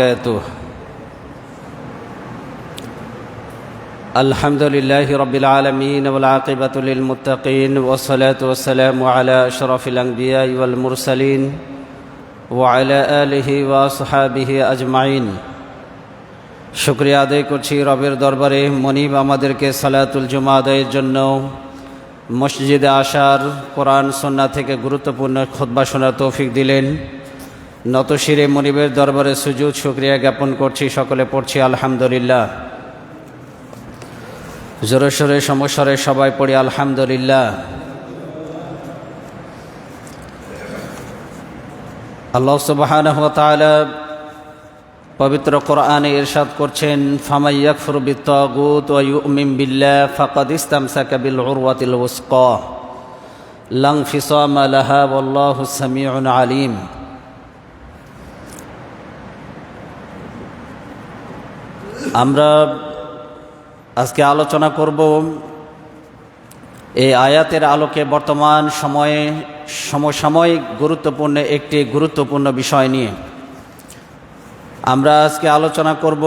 وبركاته. الحمد لله رب العالمين والعاقبة للمتقين والصلاة والسلام على أشرف الأنبياء والمرسلين وعلى آله وأصحابه أجمعين. শুকরিয়া আদায় করছি রবের দরবারে মনিব আমাদেরকে সালাতুল জুমা আদায়ের জন্য মসজিদে আসার, কোরআন সুন্নাহ থেকে গুরুত্বপূর্ণ খুতবা শোনার তৌফিক দিলেন। নতশিরে মনিবের দরবারে সুজুদ শুকরিয়া জ্ঞাপন করছি। সকলে পড়ছি আলহামদুলিল্লাহ। জোরে সোরে সমস্বরে সবাই পড়ি আলহামদুলিল্লাহ। আল্লাহ সুবহানাহু ওয়া তাআলা পবিত্র কোরআনে ইরশাদ করছেন, ফামান ইয়াকফুর বিত্তাগুত ওয়া ইউমিন বিল্লাহ ফাকাদ ইসতামসাকা বিল উরওয়াতিল ওয়াসকা লা ইনফিসামা লাহা ওয়াল্লাহু সামিউন আলিম। আমরা আজকে আলোচনা করব এই আয়াতের আলোকে বর্তমান সময়ে সমসাময়িক গুরুত্বপূর্ণ বিষয় নিয়ে। আমরা আজকে আলোচনা করব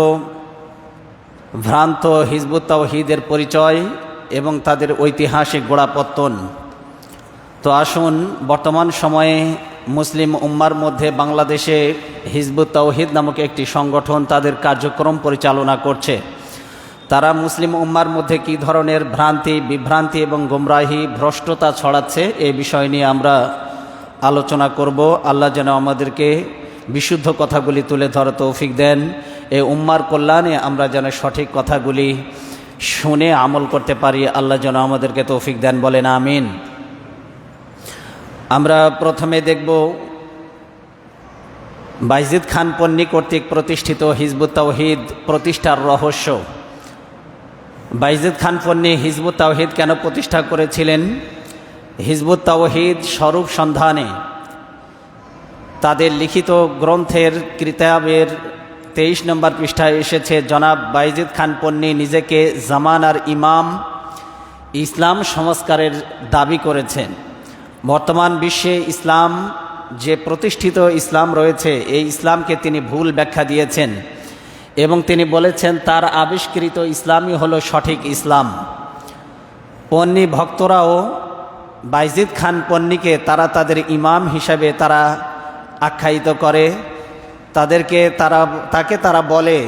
ভ্রান্ত হিজবুত তাওহীদের পরিচয় এবং তাদের ঐতিহাসিক গোড়াপত্তন। তো আসুন, বর্তমান সময়ে মুসলিম উম্মার মধ্যে বাংলাদেশে হিজবুত তাওহীদ নামক একটি সংগঠন তাদের কার্যক্রম পরিচালনা করছে। তারা মুসলিম উম্মার মধ্যে কী ধরনের বিভ্রান্তি এবং গোমরাহি ভ্রষ্টতা ছড়াচ্ছে, এই বিষয় নিয়ে আমরা আলোচনা করব। আল্লাহ যেন আমাদেরকে বিশুদ্ধ কথাগুলি তুলে ধরার তৌফিক দেন। এই উম্মার কল্যাণে আমরা যেন সঠিক কথাগুলি শুনে আমল করতে পারি। আল্লাহ যেন আমাদেরকে তৌফিক দেন, বলেন আমিন। আমরা প্রথমে দেখব বাইজিদ খান পন্নী কর্তৃক প্রতিষ্ঠিত হিজবুত তাওহীদ প্রতিষ্ঠার রহস্য। বাইজিদ খান পন্নী হিজবুত তাওহীদ কেন প্রতিষ্ঠা করেছিলেন? হিজবুত তাওহীদ স্বরূপ সন্ধানে তাদের লিখিত গ্রন্থের কিতাবের 23 নম্বর পৃষ্ঠায় এসেছে, জনাব বাইজিদ খান পন্নী নিজেকে জামানার ইমাম, ইসলাম সংস্কারের দাবি করেছেন। বর্তমান বিশ্বে ইসলাম যে প্রতিষ্ঠিত ইসলাম রয়েছে, এই ইসলামকে তিনি ভুল ব্যাখ্যা দিয়েছেন এবং তিনি বলেছেন তার আবিষ্কৃত ইসলামই হলো সঠিক ইসলাম। পন্নী ভক্তরাও বাইজিদ খান পন্নীকে তাদের ইমাম হিসাবে তারা আখ্যায়িত করে। তাকে তারা বলে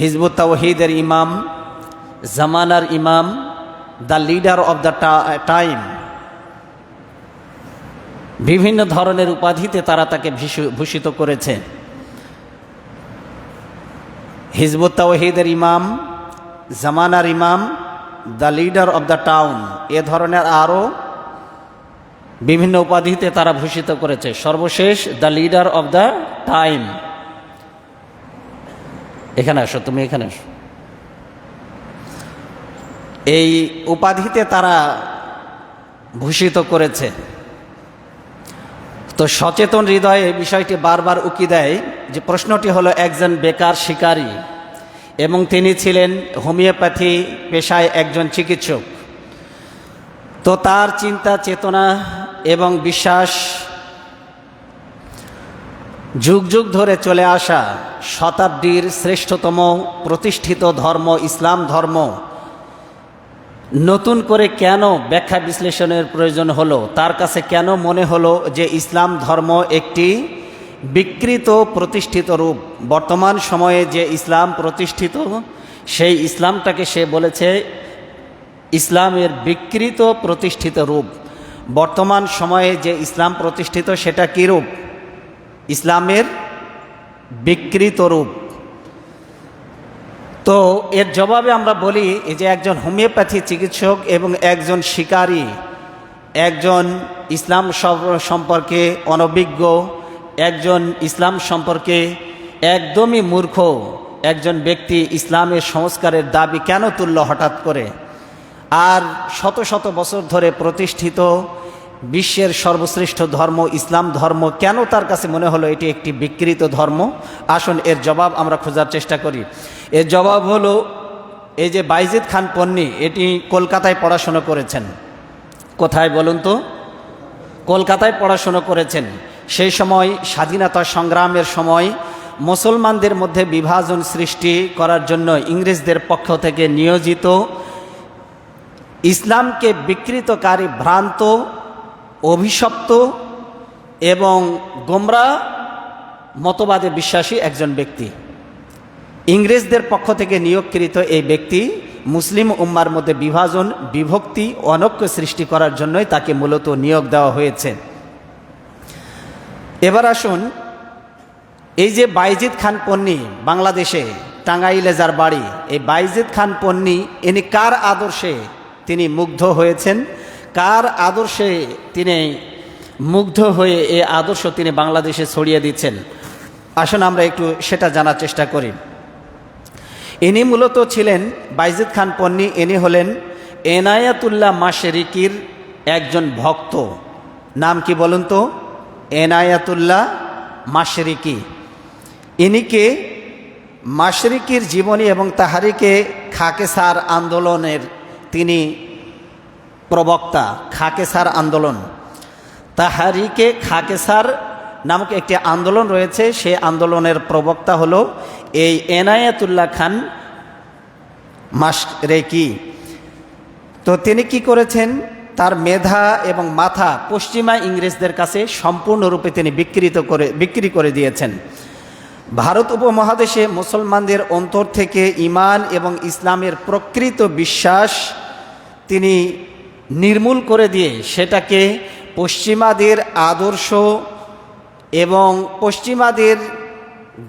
হিজবুত তাওহীদের ইমাম, জামানার ইমাম, the leader of the time. বিভিন্ন ধরনের উপাধিতে তারা তাকে ভূষিত করেছে। হিজবুত তাওহীদের ইমাম, জামানার ইমাম, the leader of the town, এ ধরনের আরও বিভিন্ন উপাধিতে তারা ভূষিত করেছে। সর্বশেষ the leader of the time. এখানে আসো, তুমি এখানে আসো। এই উপাধিতে তারা ভূষিত করেছে। তো সচেতন হৃদয়ে এই বিষয়টি বারবার উকি দেয় যে প্রশ্নটি হলো, একজন বেকার শিকারী এবং তিনি ছিলেন হোমিওপ্যাথি পেশায় একজন চিকিৎসক। তো তার চিন্তা চেতনা এবং বিশ্বাস যুগ যুগ ধরে চলে আসা শতাব্দীর শ্রেষ্ঠতম প্রতিষ্ঠিত ধর্ম ইসলাম ধর্ম নতুন করে কেন ব্যাখ্যা বিশ্লেষণের প্রয়োজন হলো? তার কাছে কেন মনে হলো যে ইসলাম ধর্ম একটি বিকৃত প্রতিষ্ঠিত রূপ? বর্তমান সময়ে যে ইসলাম প্রতিষ্ঠিত, সেই ইসলামটাকে সে বলেছে ইসলামের বিকৃত প্রতিষ্ঠিত রূপ। বর্তমান সময়ে যে ইসলাম প্রতিষ্ঠিত, সেটা কী রূপ? ইসলামের বিকৃত রূপ। তো এর জবাবে আমরা বলি যে একজন হোমিওপ্যাথি চিকিৎসক এবং একজন শিকারী, একজন ইসলাম সম্পর্কে অনভিজ্ঞ, একজন ইসলাম সম্পর্কে একদমই মূর্খ একজন ব্যক্তি ইসলামের সংস্কারের দাবি কেন তুলল হঠাৎ করে? আর শত শত বছর ধরে প্রতিষ্ঠিত বিশ্বের সর্বশ্রেষ্ঠ ধর্ম ইসলাম ধর্ম কেন তার কাছে মনে হলো এটি একটি বিকৃত ধর্ম? আসুন এর জবাব আমরা খোঁজার চেষ্টা করি। এর জবাব হলো, এই যে বাইজিদ খান পন্নী, এটি কলকাতায় পড়াশোনা করেছেন। কোথায় বলুন তো? কলকাতায় পড়াশোনা করেছেন। সেই সময় স্বাধীনতা সংগ্রামের সময় মুসলমানদের মধ্যে বিভাজন সৃষ্টি করার জন্য ইংরেজদের পক্ষ থেকে নিয়োজিত ইসলামকে বিকৃতকারী, ভ্রান্ত, অভিশপ্ত এবং গোমরা মতবাদে বিশ্বাসী একজন ব্যক্তি। ইংরেজদের পক্ষ থেকে নিয়োগকৃত এই ব্যক্তি মুসলিম উম্মার মধ্যে বিভাজন, বিভক্তি, অনৈক্য সৃষ্টি করার জন্যই তাকে মূলত নিয়োগ দেওয়া হয়েছে। এবার আসুন, এই যে বাইজিদ খান পন্নী, বাংলাদেশে টাঙ্গাইলে যার বাড়ি, এই বাইজিদ খান পন্নী ইনি কার আদর্শে তিনি মুগ্ধ হয়েছেন, কার আদর্শে তিনি মুগ্ধ হয়ে এই আদর্শ তিনি বাংলাদেশে ছড়িয়ে দিচ্ছেন? আসুন আমরা একটু সেটা জানার চেষ্টা করি। ইনি মূলত ছিলেন বাইজিদ খান পন্নী, ইনি হলেন এনায়াতুল্লাহ মাশরিকির একজন ভক্ত। নাম কি বলুন তো? এনায়াতুল্লাহ মাশরিকি। ইনিকে মাশরিকির জীবনী এবং তাহারিকে খাকেসার আন্দোলনের তিনি প্রবক্তা। খাকেসার আন্দোলন, তাহারিকে খাকেসার নামক একটি আন্দোলন রয়েছে, সেই আন্দোলনের প্রবক্তা হলো এই এনায়াতুল্লাহ খান মাশরিকি। তো তিনি কি করেছেন? তার মেধা এবং মাথা পশ্চিমা ইংরেজদের কাছে সম্পূর্ণরূপে তিনি বিক্রি করে দিয়েছেন। ভারত উপমহাদেশে মুসলমানদের অন্তর থেকে ঈমান এবং ইসলামের প্রকৃত বিশ্বাস তিনি নির্মূল করে দিয়ে সেটাকে পশ্চিমাদের আদর্শ এবং পশ্চিমাদের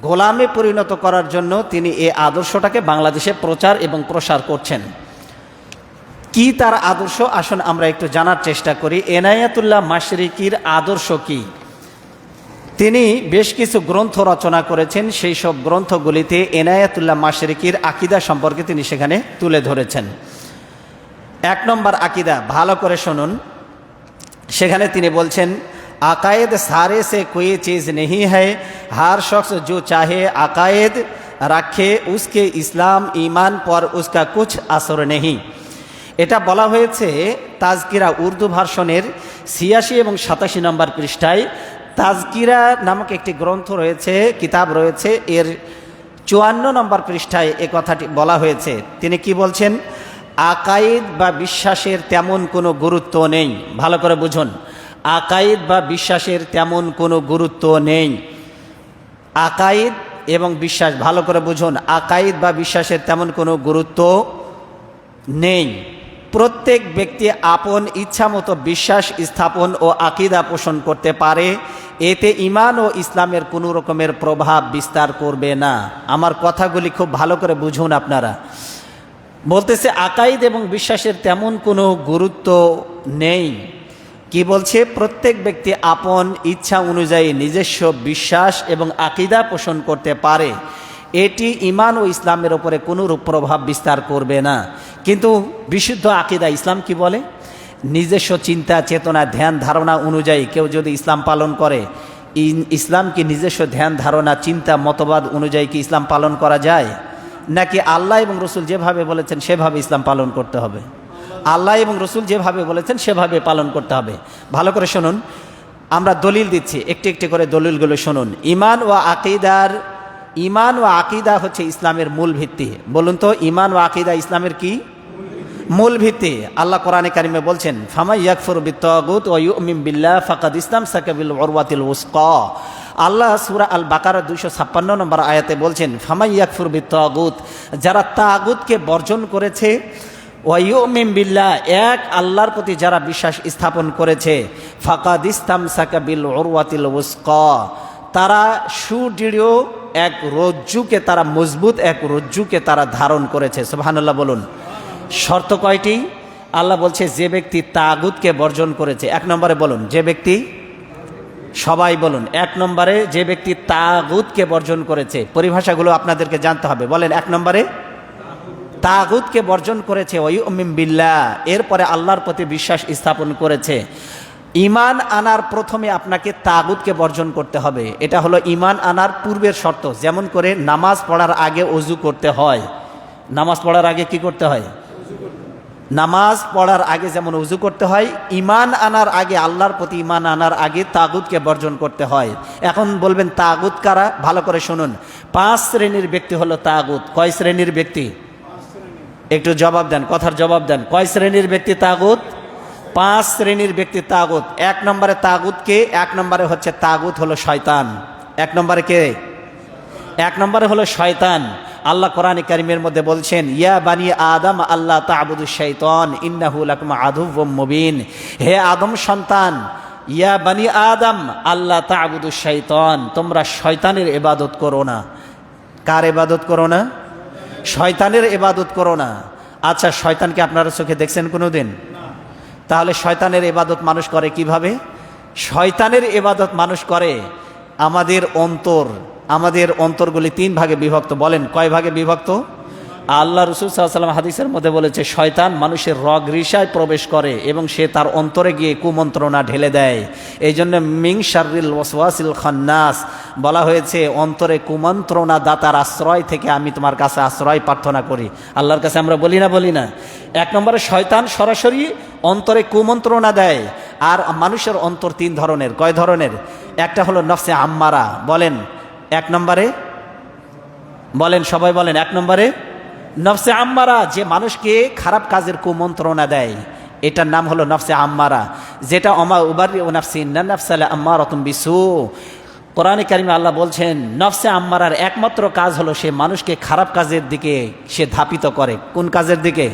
গোলামে পরিণত করার জন্য তিনি এই আদর্শটাকে বাংলাদেশে প্রচার এবং প্রসার করছেন। কি তার আদর্শ? আসুন আমরা একটু জানার চেষ্টা করি এনায়াতুল্লাহ মাশরিকির আদর্শ কি। তিনি বেশ কিছু গ্রন্থ রচনা করেছেন, সেই সব গ্রন্থগুলিতে এনায়াতুল্লাহ মাশরিকির আকিদা সম্পর্কে তিনি সেখানে তুলে ধরেছেন। 1 নম্বর আকিদা, ভালো করে শুনুন। সেখানে তিনি বলছেন, আকায়েদ सारे से कोई चीज़ नहीं है, हर शख्स जो चाहे अकायद रखे उसके इस्लाम ईमान पर उसका कुछ असर नहीं। এটা বলা হয়েছে তাজকিরা উর্দু ভার্সনের 86 এবং 87 নম্বর পৃষ্ঠায়। তাজকিরা নামক একটি গ্রন্থ রয়েছে, কিতাব রয়েছে, এর 54 নম্বর পৃষ্ঠায় এ কথাটি বলা হয়েছে। তিনি কি বলছেন? আকায়েদ বা বিশ্বাসের তেমন কোনো গুরুত্ব নেই। ভালো করে বুঝুন, আকায়েদ বা বিশ্বাসের তেমন কোনো গুরুত্ব নেই। আকায়েদ এবং বিশ্বাস, ভালো করে বুঝুন, আকায়েদ বা বিশ্বাসের তেমন কোনো গুরুত্ব নেই। প্রত্যেক ব্যক্তি আপন ইচ্ছামতো বিশ্বাস স্থাপন ও আকিদা পোষণ করতে পারে, এতে ঈমান ও ইসলামের কোনো রকমের প্রভাব বিস্তার করবে না। আমার কথাগুলি খুব ভালো করে বুঝুন আপনারা। বলতেছে আকাইদ এবং বিশ্বাসের তেমন কোনো গুরুত্ব নেই। কি বলছে? প্রত্যেক ব্যক্তি আপন ইচ্ছা অনুযায়ী নিজস্ব বিশ্বাস এবং আকিদা পোষণ করতে পারে, এটি ঈমান ও ইসলামের উপরে কোনোরূপ প্রভাব বিস্তার করবে না। কিন্তু বিশুদ্ধ আকিদা ইসলাম কি বলে? নিজস্ব চিন্তা, চেতনা, ধ্যান, ধারণা অনুযায়ী কেউ যদি ইসলাম পালন করে, ইসলাম কি নিজস্ব ধ্যান, ধারণা, চিন্তা, মতবাদ অনুযায়ী কি ইসলাম পালন করা যায়? নাকি আল্লাহ এবং রসুল যেভাবে বলেছেন সেভাবে ইসলাম পালন করতে হবে? আল্লাহ এবং রসুল যেভাবে বলেছেন সেভাবে পালন করতে হবে। ভালো করে শুনুন, আমরা দলিল দিচ্ছি, একটি একটি করে দলিলগুলো শুনুন। ঈমান ও আকিদা হচ্ছে ইসলামের মূল ভিত্তি। বলুন তো, ঈমান ও আকিদা ইসলামের কি মূল ভিত্তি? আল্লাহ কোরআনে কারিমে বলছেন, ফামান ইয়াকফুর বিত্তাগুত ওয়া ইউমিন বিল্লাহ ফাকাদ ইসতামসাকা বিল উরওয়াতিল উসকা। আল্লাহ সূরা আল বাকারা 256 নম্বর আয়াতে বলছেন, ফামান ইয়াকফুর বিত্তাগুত, যারা তাগুতকে বর্জন করেছে, ওয়া ইউমিন বিল্লাহ, এক আল্লাহর প্রতি যারা বিশ্বাস স্থাপন করেছে, ফাকাদ ইসতামসাকা বিল উরওয়াতিল উসকা, তারা সুদৃঢ় এক রজ্জুকে, তারা মজবুত এক রজ্জুকে তারা ধারণ করেছে। সুবহানাল্লাহ বলুন। শর্ত কয়টি? আল্লাহ বলছে যে ব্যক্তি তাগুতকে বর্জন করেছে। 1 নম্বরে বলুন, যে ব্যক্তি, সবাই বলুন, 1 নম্বরে যে ব্যক্তি তাগুতকে বর্জন করেছে। পরিভাষাগুলো আপনাদেরকে জানতে হবে। বলেন, 1 নম্বরে তাগুতকে বর্জন করেছে, ওয়া ইউমিন বিল্লাহ, এরপরে আল্লাহর প্রতি বিশ্বাস স্থাপন করেছে। ঈমান আনার প্রথমে আপনাকে তাগুতকে বর্জন করতে হবে। এটা হলো ঈমান আনার পূর্বের শর্ত। যেমন করে নামাজ পড়ার আগে ওযু করতে হয়। নামাজ পড়ার আগে কি করতে হয়? নামাজ পড়ার আগে যেমন উজু করতে হয়, ঈমান আনার আগে, আল্লাহর প্রতি ঈমান আনার আগে তাগুতকে বর্জন করতে হয়। এখন বলবেন তাগুত কারা? ভালো করে শুনুন। 5 শ্রেণীর ব্যক্তি হলো তাগুত। কয় শ্রেণীর ব্যক্তি? একটু জবাব দেন, কথার জবাব দেন। কয় শ্রেণীর ব্যক্তি তাগুত? 5 শ্রেণীর ব্যক্তি তাগুত। 1 নম্বরে তাগুত কে? 1 নম্বরে হচ্ছে তাগুত হলো শয়তান। 1 নম্বরে কে? 1 নম্বরে হলো শয়তান। আল্লাহ কোরআনে কারিমের মধ্যে বলছেন, ইয়া বানি আদম আল্লাহ তা'বুদুশ শাইতান ইন্নাহু লাকুম আদুউম মুবিন। হে আদম সন্তান, ইয়া বানি আদম আল্লাহ তা'বুদুশ শাইতান, তোমরা শয়তানের ইবাদত করো না। কার ইবাদত করো না? শয়তানের ইবাদত করো না। আচ্ছা, শয়তানকে আপনারা চোখে দেখছেন কোনোদিন? তাহলে শয়তানের ইবাদত মানুষ করে কিভাবে? শয়তানের ইবাদত মানুষ করে আমাদের অন্তরগুলি 3 ভাগে বিভক্ত। বলেন কয় ভাগে বিভক্ত? আল্লাহ রাসূল সাল্লাল্লাহু আলাইহি ওয়াসাল্লাম হাদিসের মধ্যে বলেছে, শয়তান মানুষের রগ রিশায় প্রবেশ করে এবং সে তার অন্তরে গিয়ে কুমন্ত্রণা ঢেলে দেয়। এই জন্য মিং শাররিল ওয়াসওয়াসিল খান্নাস বলা হয়েছে, অন্তরে কুমন্ত্রণা দাতার আশ্রয় থেকে আমি তোমার কাছে আশ্রয় প্রার্থনা করি। আল্লাহর কাছে আমরা বলি না? 1 নম্বরে শয়তান সরাসরি অন্তরে কুমন্ত্রণা দেয়। আর মানুষের অন্তর 3 ধরনের। কয় ধরনের? একটা হলো নফসে আম্মারা। বলেন 1 নম্বরে, বলেন সবাই বলেন 1 নম্বরে নফসে আম্মারা, যে মানুষকে খারাপ কাজের কুমন্ত্রণা দেয়, এটার নাম হলো নফসে আম্মারা। যেটা অমা উবারি ও নাফসি ইন্না নাফসা লাআম্মারাতুম বিসু। কোরআনে কারিমে আল্লাহ বলছেন, নফসে আম্মারার একমাত্র কাজ হলো সে মানুষকে খারাপ কাজের দিকে সে ধাপিত করে। কোন কাজের দিকে?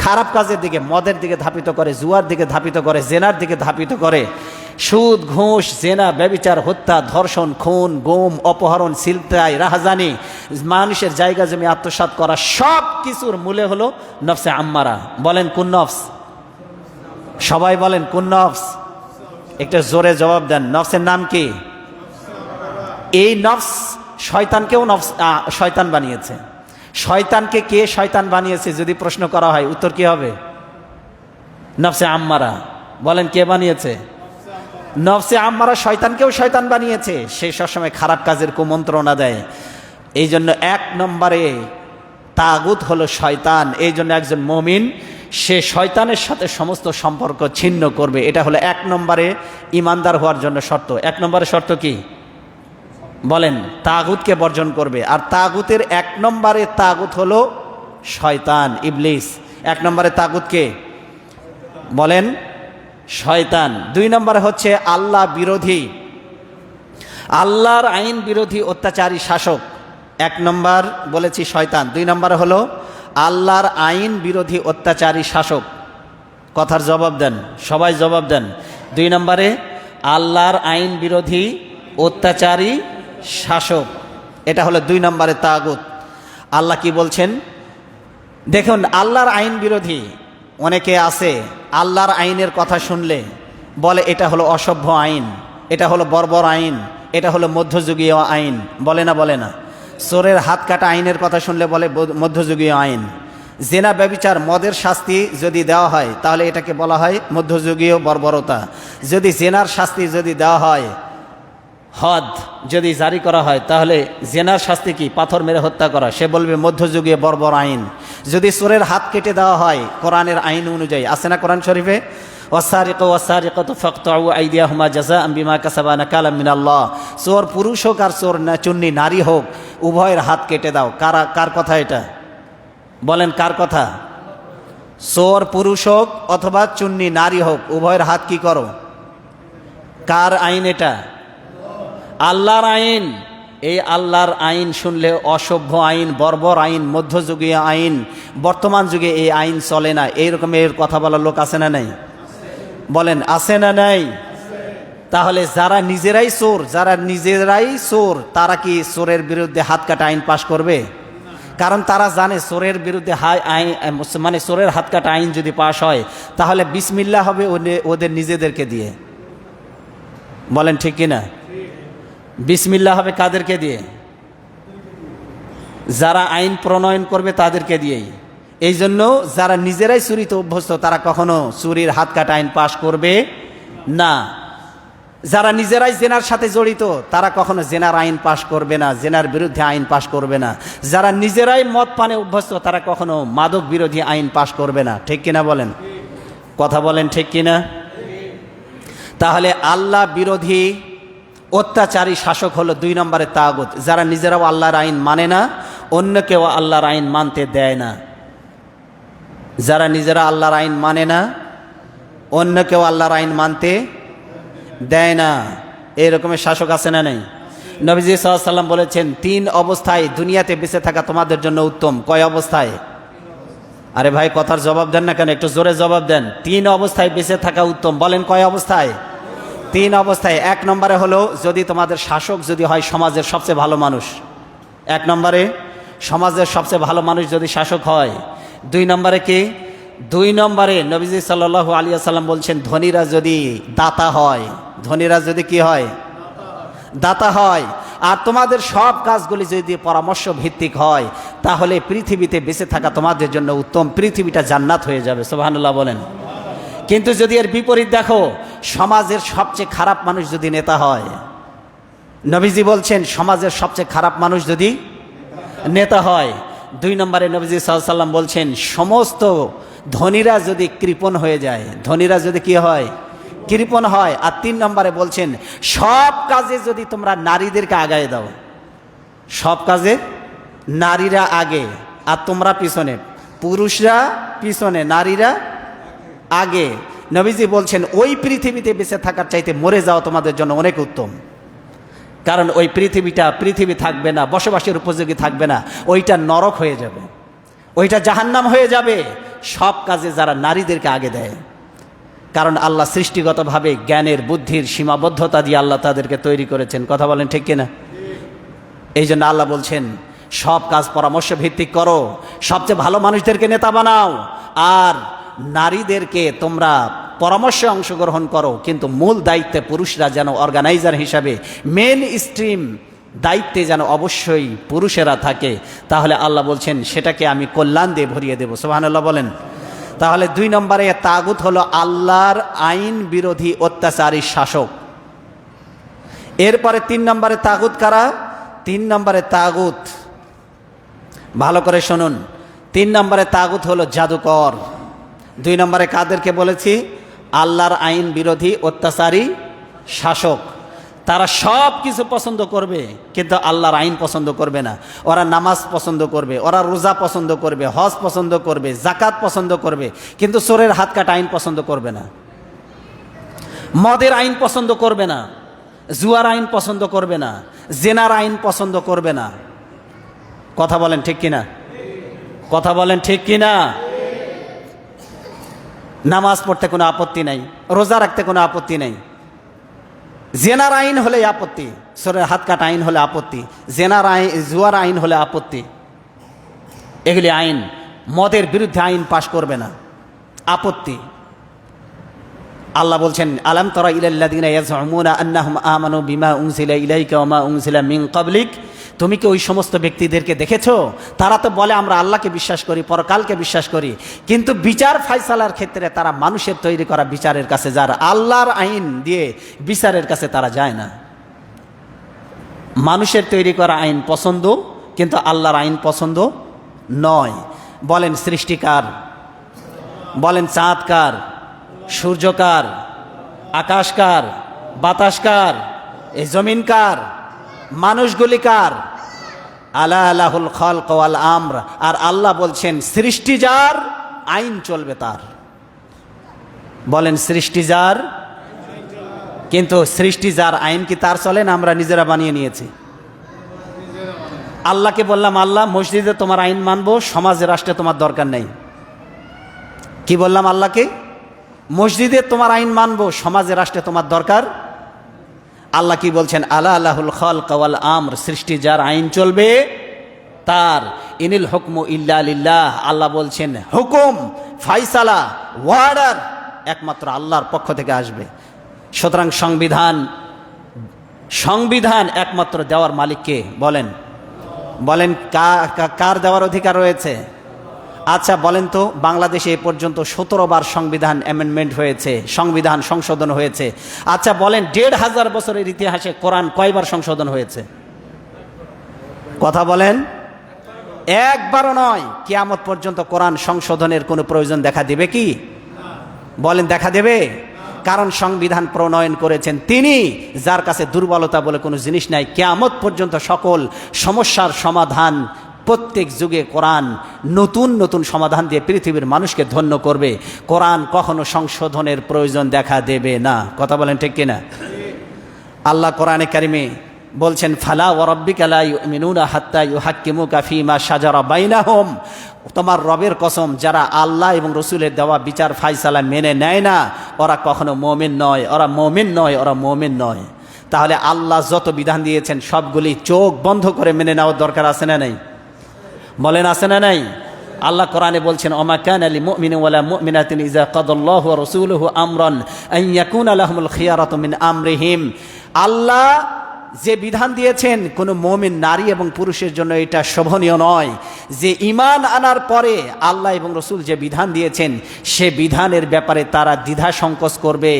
খারাপ কাজের দিকে। মদের দিকে ধাপিত করে, জুয়ার দিকে ধাপিত করে, জেনার দিকে ধাপিত করে। সুদ, ঘুষ, জেনা, ব্যভিচার, হত্যা, ধর্ষণ, খুন, গুম, অপহরণ, ছিনতাই, রাহাজানি, মানুষের জায়গা জমি আত্মসাৎ করা, সব কিছুর মূলে হলো নফসে আম্মারা। বলেন কোন নফস? সবাই বলেন কোন নফস? একটা জোরে জবাব দেন। নফসের নাম কি? এই নফস শয়তানকেও শয়তান বানিয়েছে। শয়তানকে কে শয়তান বানিয়েছে যদি প্রশ্ন করা হয়, উত্তর কি হবে? নফসে আম্মারা। বলেন কে বানিয়েছে? নফসে আম্মারা শয়তানকেও শয়তান বানিয়েছে। সে সবসময় খারাপ কাজের কুমন্ত্রণা দেয়। এই জন্য 1 নম্বরে তাগুত হলো শয়তান। এই জন্য একজন মুমিন সে শয়তানের সাথে সমস্ত সম্পর্ক ছিন্ন করবে। এটা হলো 1 নম্বরে ঈমানদার হওয়ার জন্য শর্ত। 1 নম্বরে শর্ত কি? বলেন তাগুতকে বর্জন করবে। আর তাগুতের 1 নম্বরে তাগুত হলো শয়তান, ইবলিস। 1 নম্বরে তাগুত কে? বলেন শয়তান। 2 নম্বরে হচ্ছে আল্লাহ বিরোধী, আল্লাহর আইন বিরোধী অত্যাচারী শাসক। 1 নম্বর বলেছি শয়তান। 2 নম্বরে হলো আল্লাহর আইন বিরোধী অত্যাচারী শাসক। কথার জবাব দেন, সবাই জবাব দেন। 2 নম্বরে আল্লাহর আইন বিরোধী অত্যাচারী শাসক, এটা হলো 2 নম্বরে তাগুত। আল্লাহ কি বলছেন দেখুন। আল্লাহর আইন বিরোধী অনেকে আছে, আল্লাহর আইনের কথা শুনলে বলে এটা হলো অসভ্য আইন, এটা হলো বর্বর আইন, এটা হলো মধ্যযুগীয় আইন। বলে না? চোরের হাত কাটা আইনের কথা শুনলে বলে মধ্যযুগীয় আইন। জেনা, ব্যভিচার, মদের শাস্তি যদি দেওয়া হয় তাহলে এটাকে বলা হয় মধ্যযুগীয় বর্বরতা। যদি জেনার শাস্তি যদি দেওয়া হয়, হদ যদি জারি করা হয়, তাহলে জেনার শাস্তি কি? পাথর মেরে হত্যা করা। সে বলবে মধ্যযুগীয় বর্বর আইন। যদি চোরের হাত কেটে দেওয়া হয় কোরআনের আইন অনুযায়ী, আছে না কোরআন শরীফে? ওয়াসারিকু ওয়াসারিকাতু ফাকতাউ আইদিয়াহুমা জাযাআন বিমা কাসাবা নাকালাম মিনাল্লাহ। চোর পুরুষ হোক আর চোর চুন্নি নারী হোক, উভয়ের হাত কেটে দাও। কার কথা এটা? বলেন কার কথা? চোর পুরুষ হোক অথবা চুন্নি নারী হোক, উভয়ের হাত কি করো? কার আইন এটা? আল্লাহর আইন। এই আল্লাহর আইন শুনলে অসভ্য আইন, বর্বর আইন, মধ্যযুগীয় আইন, বর্তমান যুগে এই আইন চলে না, এইরকমের কথা বলার লোক আছে না নাই? বলেন আছে না নাই? তাহলে যারা নিজেরাই চোর, তারা কি চোরের বিরুদ্ধে হাত কাটা আইন পাশ করবে? কারণ তারা জানে চোরের বিরুদ্ধে মানে চোরের হাত কাটা আইন যদি পাশ হয় তাহলে বিসমিল্লাহ হবে ওদের নিজেদেরকে দিয়ে। বলেন ঠিক কিনা? বিসমিল্লাহ হবে কাদেরকে দিয়ে? যারা আইন প্রণয়ন করবে তাদেরকে দিয়েই। এই জন্য যারা নিজেরাই চুরিতে অভ্যস্ত তারা কখনো চুরির হাত কাটা আইন পাশ করবে না। যারা নিজেরাই জেনার সাথে জড়িত তারা কখনো জেনার আইন পাশ করবে না, জেনার বিরুদ্ধে আইন পাশ করবে না। যারা নিজেরাই মদ পানে অভ্যস্ত তারা কখনো মাদক বিরোধী আইন পাশ করবে না। ঠিক কিনা বলেন? কথা বলেন ঠিক কিনা? তাহলে আল্লাহ বিরোধী অত্যাচারী শাসক হলো 2 নম্বরে তাগুত, যারা নিজেরাও আল্লাহর আইন মানে না, অন্য কেউ আল্লাহর আইন মানতে দেয় না। যারা নিজেরা আল্লাহর আইন মানে না, অন্য কেউ আল্লাহর আইন মানতে দেয় না, এরকমের শাসক আছে না নেই? নবীজি সাল্লাল্লাহু আলাইহি ওয়াসাল্লাম বলেছেন 3 অবস্থায় দুনিয়াতে বেঁচে থাকা তোমাদের জন্য উত্তম। কয় অবস্থায়? আরে ভাই কথার জবাব দেন না কেন, একটু জোরে জবাব দেন। 3 অবস্থায় বেঁচে থাকা উত্তম। বলেন কয় অবস্থায়? 3 অবস্থায়। 1 নম্বরে হলো যদি তোমাদের শাসক যদি হয় সমাজের সবচেয়ে ভালো মানুষ। 1 নম্বরে সমাজের সবচেয়ে ভালো মানুষ যদি শাসক হয়। 2 নম্বরে কি? 2 নম্বরে নবীজি সাল্লাল্লাহু আলাইহি ওয়াসাল্লাম বলছেন ধনীরা যদি দাতা হয়। ধনীরা যদি কি হয়? দাতা হয়। আর তোমাদের সব কাজগুলি যদি পরামর্শ ভিত্তিক হয় তাহলে পৃথিবীতে বেঁচে থাকা তোমাদের জন্য উত্তম, পৃথিবীটা জান্নাত হয়ে যাবে। সুবহানাল্লাহ বলেন। কিন্তু যদি এর বিপরীত দেখো, সমাজের সবচেয়ে খারাপ মানুষ যদি নেতা হয়, নবীজি বলছেন সমাজের সবচেয়ে খারাপ মানুষ যদি নেতা হয়। 2 নম্বরে নবীজি সাল্লাল্লাহু আলাইহি ওয়াসাল্লাম বলছেন সমস্ত ধনীরা যদি কৃপণ হয়ে যায়, ধনীরা যদি কি হয়? কৃপণ হয়। আর 3 নম্বরে বলছেন সব কাজে যদি তোমরা নারীদেরকে আগায় দাও, সব কাজে নারীরা আগে আর তোমরা পিছনে, পুরুষরা পিছনে নারীরা আগে, নবীজি বলছেন ওই পৃথিবীতে বেঁচে থাকার চাইতে মরে যাওয়া তোমাদের জন্য অনেক উত্তম। কারণ ওই পৃথিবী থাকবে না, বসবাসের উপযোগী থাকবে না, ওইটা নরক হয়ে যাবে, ওইটা জাহান্নাম হয়ে যাবে। সব কাজে যারা নারীদেরকে আগে দেয়, কারণ আল্লাহ সৃষ্টিগতভাবে জ্ঞানের বুদ্ধির সীমাবদ্ধতা দিয়ে আল্লাহ তাদেরকে তৈরি করেছেন। কথা বলেন ঠিক কিনা? এই জন্য আল্লাহ বলছেন সব কাজ পরামর্শ ভিত্তিক করো, সবচেয়ে ভালো মানুষদেরকে নেতা বানাও, আর নারীদেরকে তোমরা পরামর্শে অংশগ্রহণ করো, কিন্তু মূল দায়িত্বে পুরুষরা যেন অর্গানাইজার হিসাবে মেন স্ট্রিম দায়িত্বে যেন অবশ্যই পুরুষেরা থাকে। তাহলে আল্লাহ বলছেন সেটাকে আমি কল্যাণ দিয়ে ভরিয়ে দেব। সুবহানাল্লাহ বলেন। তাহলে 2 নম্বরে তাগুত হলো আল্লাহর আইন বিরোধী অত্যাচারী শাসক। এরপরে 3 নম্বরে তাগুত কারা? 3 নম্বরে তাগুত, ভালো করে শুনুন, 3 নম্বরে তাগুত হলো জাদুকর। 2 নম্বরে কাদেরকে বলেছি? আল্লাহর আইন বিরোধী অত্যাচারী শাসক। তারা সব কিছু পছন্দ করবে কিন্তু আল্লাহর আইন পছন্দ করবে না। ওরা নামাজ পছন্দ করবে, ওরা রোজা পছন্দ করবে, হজ পছন্দ করবে, জাকাত পছন্দ করবে, কিন্তু চোরের হাত কাটা আইন পছন্দ করবে না, মদের আইন পছন্দ করবে না, জুয়ার আইন পছন্দ করবে না, জেনার আইন পছন্দ করবে না। কথা বলেন ঠিক কিনা? কথা বলেন ঠিক কিনা? নামাজ পড়তে কোনো আপত্তি নাই, রোজা রাখতে কোনো আপত্তি নাই, জেনার আইন হলে আপত্তি, চোরের হাত কাটা আইন হলে আপত্তি, জেনার আইন, জুয়ার আইন হলে আপত্তি। এগুলি আইন, মদের বিরুদ্ধে আইন পাশ করবে না, আপত্তি। আল্লাহ বলছেন আলাম তারা ইলাল্লাযিনা ইয়াজউমুনা আন্নাহুম আমানু বিমা উনজিলা ইলাইকা ওয়া মা উনজিলা মিন ক্বাবলিক, তুমি কি ওই সমস্ত ব্যক্তিদেরকে দেখেছো? তারা তো বলে আমরা আল্লাহকে বিশ্বাস করি, পরকালকে বিশ্বাস করি, কিন্তু বিচার ফায়সালার ক্ষেত্রে তারা মানুষের তৈরি করা বিচারের কাছে যায়, আল্লাহর আইন দিয়ে বিচারের কাছে তারা যায় না। মানুষের তৈরি করা আইন পছন্দ, কিন্তু আল্লাহর আইন পছন্দ নয়। বলেন সৃষ্টিকার, বলেন চাঁদকার, সূর্যকার, আকাশকার, বাতাসকার, এই জমিনকার, মানুষগুলিকার? আলা লাহুল খালক ওয়াল আমর। আর আল্লাহ বলছেন সৃষ্টি যার, আইন চলবে তার। বলেন সৃষ্টি যার, কিন্তু সৃষ্টি যার, আইন কি তার চলে না আমরা নিজেরা বানিয়ে নিয়েছি? আল্লাহকে বললাম আল্লাহ মসজিদে তোমার আইন মানবো, সমাজে রাষ্ট্রে তোমার দরকার নেই। কি বললাম আল্লাহকে? মসজিদে তোমার আইন মানবো, সমাজে রাষ্ট্রে তোমার দরকার। আল্লাহ কি বলছেন? আলা লাহুল খালক ওয়াল আমর, সৃষ্টি যার, আইন চলবে তার। ইনিল হুকমু ইল্লা লিল্লাহ, আল্লাহ বলছেন হুকুম, ফায়সালা, ওয়ার্ডার একমাত্র আল্লাহর পক্ষ থেকে আসবে। সুতরাং সংবিধান একমাত্র দেওয়ার মালিককে বলেন, বলেন কার দেওয়ার অধিকার রয়েছে? আচ্ছা বলেন তো, বাংলাদেশে এ পর্যন্ত 17 বার সংবিধান অ্যামেন্ডমেন্ট হয়েছে, সংবিধান সংশোধন হয়েছে। আচ্ছা বলেন 1500 বছরের ইতিহাসে কোরআন কয়বার সংশোধন হয়েছে? কথা বলেন। একবারও নয়। কিয়ামত পর্যন্ত কোরআন সংশোধনের কোনো প্রয়োজন দেখা দেবে কি? বলেন দেখা দেবে? কারণ সংবিধান প্রণয়ন করেছেন তিনি, যার কাছে দুর্বলতা বলে কোনো জিনিস নাই। কিয়ামত পর্যন্ত সকল সমস্যার সমাধান প্রত্যেক যুগে কোরআন নতুন নতুন সমাধান দিয়ে পৃথিবীর মানুষকে ধন্য করবে। কোরআন কখনো সংশোধনের প্রয়োজন দেখা দেবে না। কথা বলেন ঠিক কিনা? আল্লাহ কোরআনে কারিমে বলছেন, ফালা ওয়া রাব্বিকা লা ইউমিনুনা হাত্তা ইউহাক্কিমুকা ফীমা শাজারা বাইনাহুম। তোমার রবের কসম, যারা আল্লাহ এবং রসুলের দেওয়া বিচার ফায়সালা মেনে নেয় না, ওরা কখনো মুমিন নয়, ওরা মুমিন নয়, ওরা মুমিন নয়। তাহলে আল্লাহ যত বিধান দিয়েছেন সবগুলি চোখ বন্ধ করে মেনে নেওয়ার দরকার আছে না নাই? বলেন আছে না নাই? আল্লাহ কোরআনে বলছেন, ওমা কানা লিল মুমিনিন ওয়ালা মুমিনাতিন ইযা কাদাল্লাহু ওয়া রাসূলুহু আমরান আন ইয়াকুনা লাহুমুল খিয়ারাতু মিন আমরিহিম। আল্লাহ যে বিধান দিয়েছেন কোনো মুমিন নারী এবং পুরুষের জন্য এটা শোভনীয় নয় যে ঈমান আনার পরে আল্লাহ এবং রসুল যে বিধান দিয়েছেন সে বিধানের ব্যাপারে তারা দ্বিধা সংকোচ করবে,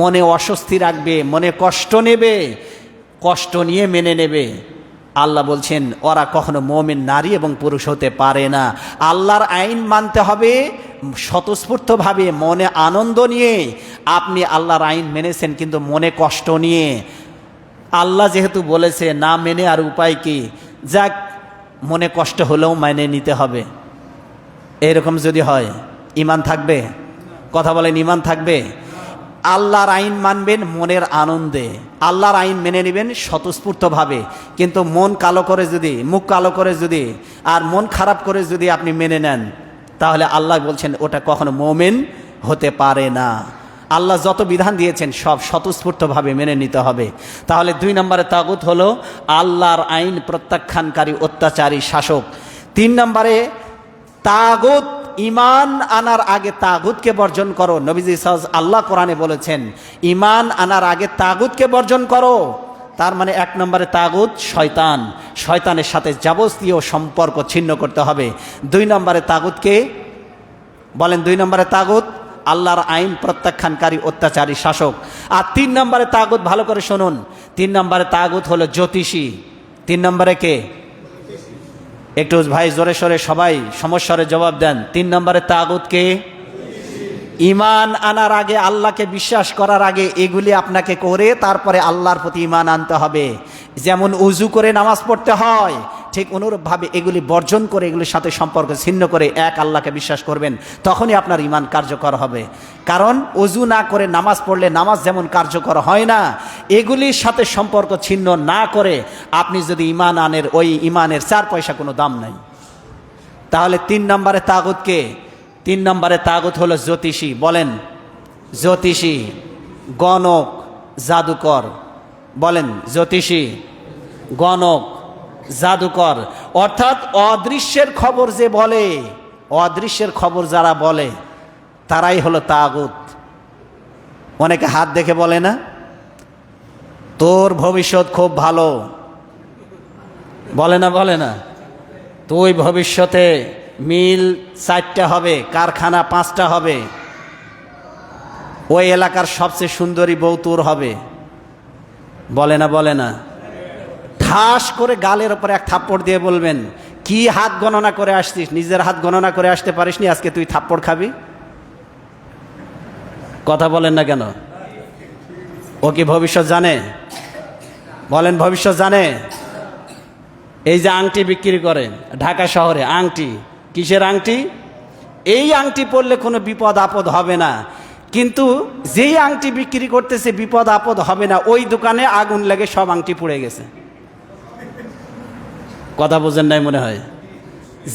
মনে অস্বস্তি রাখবে, মনে কষ্ট নেবে, কষ্ট নিয়ে মেনে নেবে। আল্লাহ বলছেন ওরা কখনো মুমিন নারী এবং পুরুষ হতে পারে না। আল্লাহর আইন মানতে হবে স্বতঃস্ফূর্তভাবে, মনে আনন্দ নিয়ে। আপনি আল্লাহর আইন মেনেছেন কিন্তু মনে কষ্ট নিয়ে। আল্লাহ যেহেতু বলেছে, না মেনে আর উপায় কি, যাক মনে কষ্ট হলেও মেনে নিতে হবে। এরকম যদি হয় ঈমান থাকবে? কথা বলেন, ঈমান থাকবে? আল্লাহর আইন মানবেন মনের আনন্দে, আল্লাহর আইন মেনে নেবেন স্বতঃস্ফূর্তভাবে। কিন্তু মন কালো করে যদি, মুখ কালো করে যদি, আর মন খারাপ করে যদি আপনি মেনে নেন, তাহলে আল্লাহ বলছেন ওটা কখনো মুমিন হতে পারে না। আল্লাহ যত বিধান দিয়েছেন সব স্বতঃস্ফূর্তভাবে মেনে নিতে হবে। তাহলে 2 নম্বরে তাগুত হলো আল্লাহর আইন প্রত্যাখ্যানকারী অত্যাচারী শাসক। 3 নম্বরে তাগুত, ঈমান আনার আগে তাগুতকে বর্জন করো। নবীজি আল্লাহ কোরআনে বলেছেন ঈমান আনার আগে তাগুতকে বর্জন করো। তার মানে 1 নম্বরে তাগুত শয়তান, শয়তানের সাথে যাবতীয় সম্পর্ক ছিন্ন করতে হবে। 2 নম্বরে তাগুতকে বলেন, 2 নম্বরে তাগুত আল্লাহর আইন প্রত্যাখ্যানকারী অত্যাচারী শাসক। আর 3 নম্বরে তাগুত, ভালো করে শুনুন, 3 নম্বরে তাগুত হলো জ্যোতিষী। 3 নম্বরে কে? একটু ভাই জোরে সোরে সবাই সমস্যারে জবাব দেন। 3 নম্বরে তাগুত কে? ঈমান আনার আগে, আল্লাহকে বিশ্বাস করার আগে এগুলি আপনাকে করে তারপরে আল্লাহর প্রতি ঈমান আনতে হবে। যেমন উজু করে নামাজ পড়তে হয়, ঠিক অনুরূপভাবে এগুলি বর্জন করে, এগুলির সাথে সম্পর্ক ছিন্ন করে এক আল্লাহকে বিশ্বাস করবেন, তখনই আপনার ঈমান কার্যকর হবে। কারণ উজু না করে নামাজ পড়লে নামাজ যেমন কার্যকর হয় না, এগুলির সাথে সম্পর্ক ছিন্ন না করে আপনি যদি ঈমান আনেন, ওই ঈমানের 4 পয়সা কোনো দাম নাই। তাহলে 3 নম্বরে তাগুত কে? 3 নম্বরে তাগুত হলো জ্যোতিষী। বলেন, জ্যোতিষী, গণক, জাদুকর। বলেন, জ্যোতিষী, গণক, জাদুকর, অর্থাৎ অদৃশ্যের খবর যে বলে, অদৃশ্যের খবর যারা বলে তারাই হলো তাগুত। অনেকে হাত দেখে বলে না, তোর ভবিষ্যৎ খুব ভালো, বলে না? বলে না? তুই ভবিষ্যতে মিল 4টা হবে, কারখানা 5টা হবে, ওই এলাকার সবচেয়ে সুন্দরী বউ তোর হবে, বলে না? বলে না? ঠাস করে গালের ওপরে 1 থাপ্পড় দিয়ে বলবেন, কি হাত গণনা করে আসছিস? নিজের হাত গণনা করে আসতে পারিসনি, আজকে তুই থাপ্পড় খাবি? কথা বলেন না কেন? ও কি ভবিষ্যৎ জানে? বলেন, ভবিষ্যৎ জানে? এই যে আংটি বিক্রি করে ঢাকা শহরে, আংটি, কিসের আংটি? এই আংটি পরলে কোনো বিপদ আপদ হবে না, কিন্তু যেই আংটি বিক্রি করতেছে বিপদ আপদ হবে না, ওই দোকানে আগুন লেগে সব আংটি পুড়ে গেছে। কথা বোঝেন নাই মনে হয়?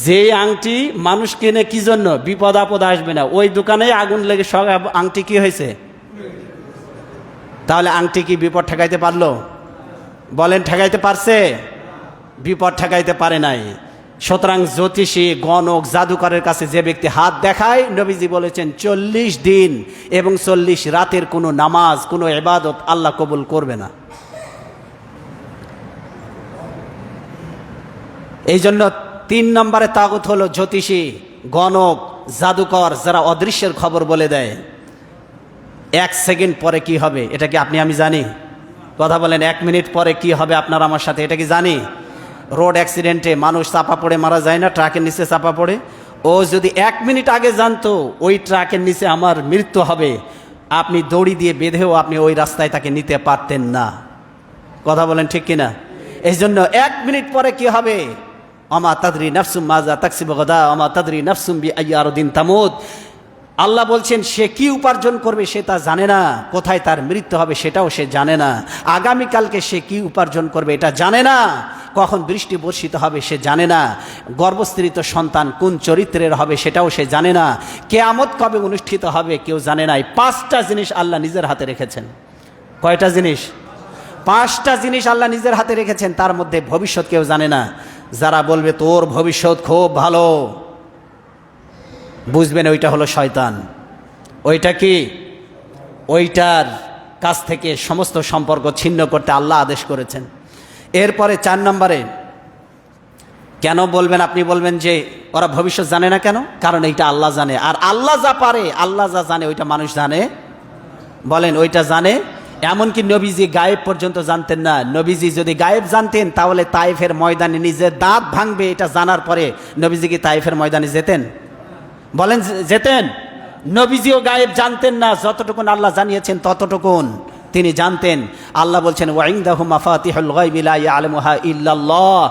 যে আংটি মানুষ কিনে কি জন্য? বিপদ আপদ আসবে না, ওই দোকানে আগুন লেগে সব আংটি কি হয়েছে? তাহলে আংটি কি বিপদ ঠেকাইতে পারলো? বলেন, ঠেকাইতে পারছে? বিপদ ঠেকাইতে পারে নাই। সুতরাং জ্যোতিষী, গণক, জাদুকরের কাছে যে ব্যক্তি হাত দেখায়, নবীজি বলেছেন 40 দিন এবং 40 রাতের কোনো নামাজ, কোনো ইবাদত আল্লাহ কবুল করবে না। এই জন্য 3 নম্বরে তাগুত হলো জ্যোতিষী, গণক, জাদুকর যারা অদৃশ্যের খবর বলে দেয়, 1 সেকেন্ড পরে কি হবে এটা কি আপনি আমি জানি? কথা বলেন, 1 মিনিট পরে কি হবে আপনার আমার সাথে এটা কি জানি? রোড অ্যাক্সিডেন্টে মানুষ চাপা পড়ে মারা যায় না, ট্রাকের নিচে চাপা পড়ে? ও যদি 1 মিনিট আগে জানতো ওই ট্রাকের নিচে আমার মৃত্যু হবে, আপনি দড়ি দিয়ে বেঁধেও আপনি ওই রাস্তায় তাকে নিতে পারতেন না। কথা বলেন ঠিক কিনা? এই জন্য 1 মিনিট পরে কি হবে, আমা তাদরি নাফসুম মাজা তাকসিবু গাদা আমা তাদরি নাফসুম বিআইয়ি আরদিন তামুত। আল্লাহ বলছেন সে কি উপার্জন করবে সে তা জানে না, কোথায় তার মৃত্যু হবে সেটাও সে জানে না, আগামীকালকে সে কি উপার্জন করবে এটা জানে না, কখন বৃষ্টি বর্ষিত হবে সে জানে না, গর্ভস্থিত সন্তান কোন চরিত্রের হবে সেটাও সে জানে না, কিয়ামত কবে অনুষ্ঠিত হবে কেউ জানে না। এই 5টা জিনিস আল্লাহ নিজের হাতে রেখেছেন। কয়টা জিনিস? 5টা জিনিস আল্লাহ নিজের হাতে রেখেছেন, তার মধ্যে ভবিষ্যৎ কেউ জানে না। যারা বলবে তোর ভবিষ্যৎ খুব ভালো, বুঝবেন ওইটা হলো শয়তান। ওইটা কি? ওইটার কাছ থেকে সমস্ত সম্পর্ক ছিন্ন করতে আল্লাহ আদেশ করেছেন। এরপরে 4 নম্বরে, কেন বলবেন? আপনি বলবেন যে ওরা ভবিষ্যৎ জানে না কেন? কারণ এইটা আল্লাহ জানে, আর আল্লাহ যা পারে, আল্লাহ যা জানে ওইটা মানুষ জানে? বলেন ওইটা জানে? এমনকি নবীজি গায়েব পর্যন্ত জানতেন না। নবীজি যদি গায়েব জানতেন তাহলে তাইফের ময়দানে নিজের দাঁত ভাঙবে এটা জানার পরে নবীজি কি তাইফের ময়দানে যেতেন? বলেন যেতেন? নবীজিও গায়েব জানতেন না, যতটুকুন আল্লাহ জানিয়েছেন ততটুকুন তিনি জানতেন। আল্লাহ বলছেন ওয়াইনদাহু মাফাতিহুল গায়বি লা ইয়ালামুহা ইল্লাল্লাহ,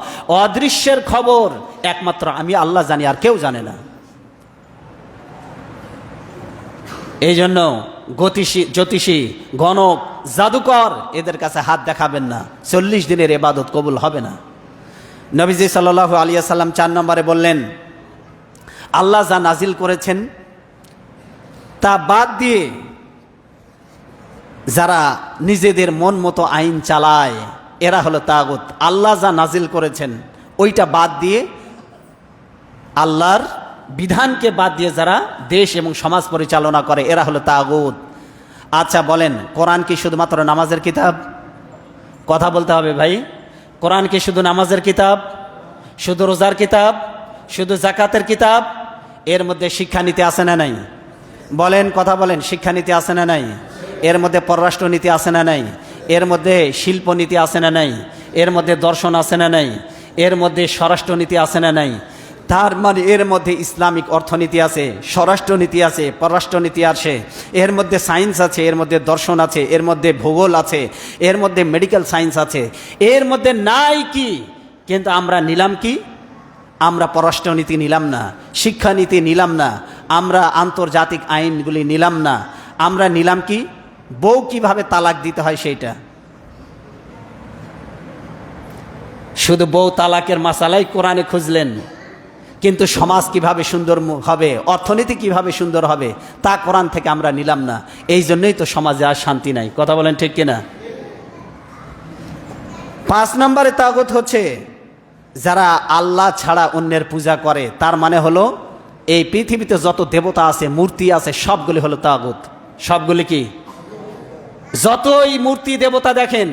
অদৃশ্যের খবর একমাত্র আমি আল্লাহ জানি, আর কেউ জানে না। এই জন্য জ্যোতিষী, গণক, জাদুকর এদের কাছে হাত দেখাবেন না, 40 দিনের ইবাদত কবুল হবে না। নবীজি সাল্লাল্লাহু আলাইহি ওয়াসাল্লাম 4 নম্বরে বললেন আল্লাহ যা নাজিল করেছেন তা বাদ দিয়ে যারা নিজেদের মন মতো আইন চালায় এরা হলো তাগুত। আল্লাহ যা নাজিল করেছেন ওইটা বাদ দিয়ে, আল্লাহর বিধানকে বাদ দিয়ে যারা দেশ এবং সমাজ পরিচালনা করে এরা হলো তাগুত। আচ্ছা বলেন, কোরআন কি শুধুমাত্র নামাজের কিতাব? কথা বলতে হবে ভাই। কোরআন কি শুধু নামাজের কিতাব, শুধু রোজার কিতাব, শুধু জাকাতের কিতাব? এর মধ্যে শিক্ষানীতি আছে না নাই? বলেন, কথা বলেন, শিক্ষানীতি আছে না নাই? এর মধ্যে পররাষ্ট্রনীতি আছে না নাই? এর মধ্যে শিল্পনীতি আছে না নাই? এর মধ্যে দর্শন আছে না নাই? এর মধ্যে স্বরাষ্ট্রনীতি আছে না নাই? তার মানে এর মধ্যে ইসলামিক অর্থনীতি আছে, স্বরাষ্ট্রনীতি আছে, পররাষ্ট্রনীতি আছে, এর মধ্যে সায়েন্স আছে, এর মধ্যে দর্শন আছে, এর মধ্যে ভূগোল আছে, এর মধ্যে মেডিকেল সায়েন্স আছে, এর মধ্যে নাই কি? কিন্তু আমরা নিলাম কি? আমরা পররাষ্ট্রনীতি নিলাম না, শিক্ষানীতি নিলাম না, আমরা আন্তর্জাতিক আইনগুলি নিলাম না, আমরা নিলাম কি? বউ কিভাবে তালাক দিতে হয় সেইটা। শুধু বউ তালাকের মাসালাই কোরআনে খুঁজলেন, কিন্তু সমাজ কিভাবে সুন্দর হবে, অর্থনীতি কিভাবে সুন্দর হবে তা কোরআন থেকে আমরা নিলাম না। এই জন্যই তো সমাজে আর শান্তি নাই। কথা বলেন ঠিক কিনা? 5 নম্বরে তাগুত হচ্ছে যারা আল্লাহ ছাড়া অন্যের পূজা করে। তার মানে হলো এই পৃথিবীতে যত দেবতা আছে, মূর্তি আছে, সবগুলি হলো তাগুত। সবগুলি কি? যতই মূর্তি দেবতা দেখেন,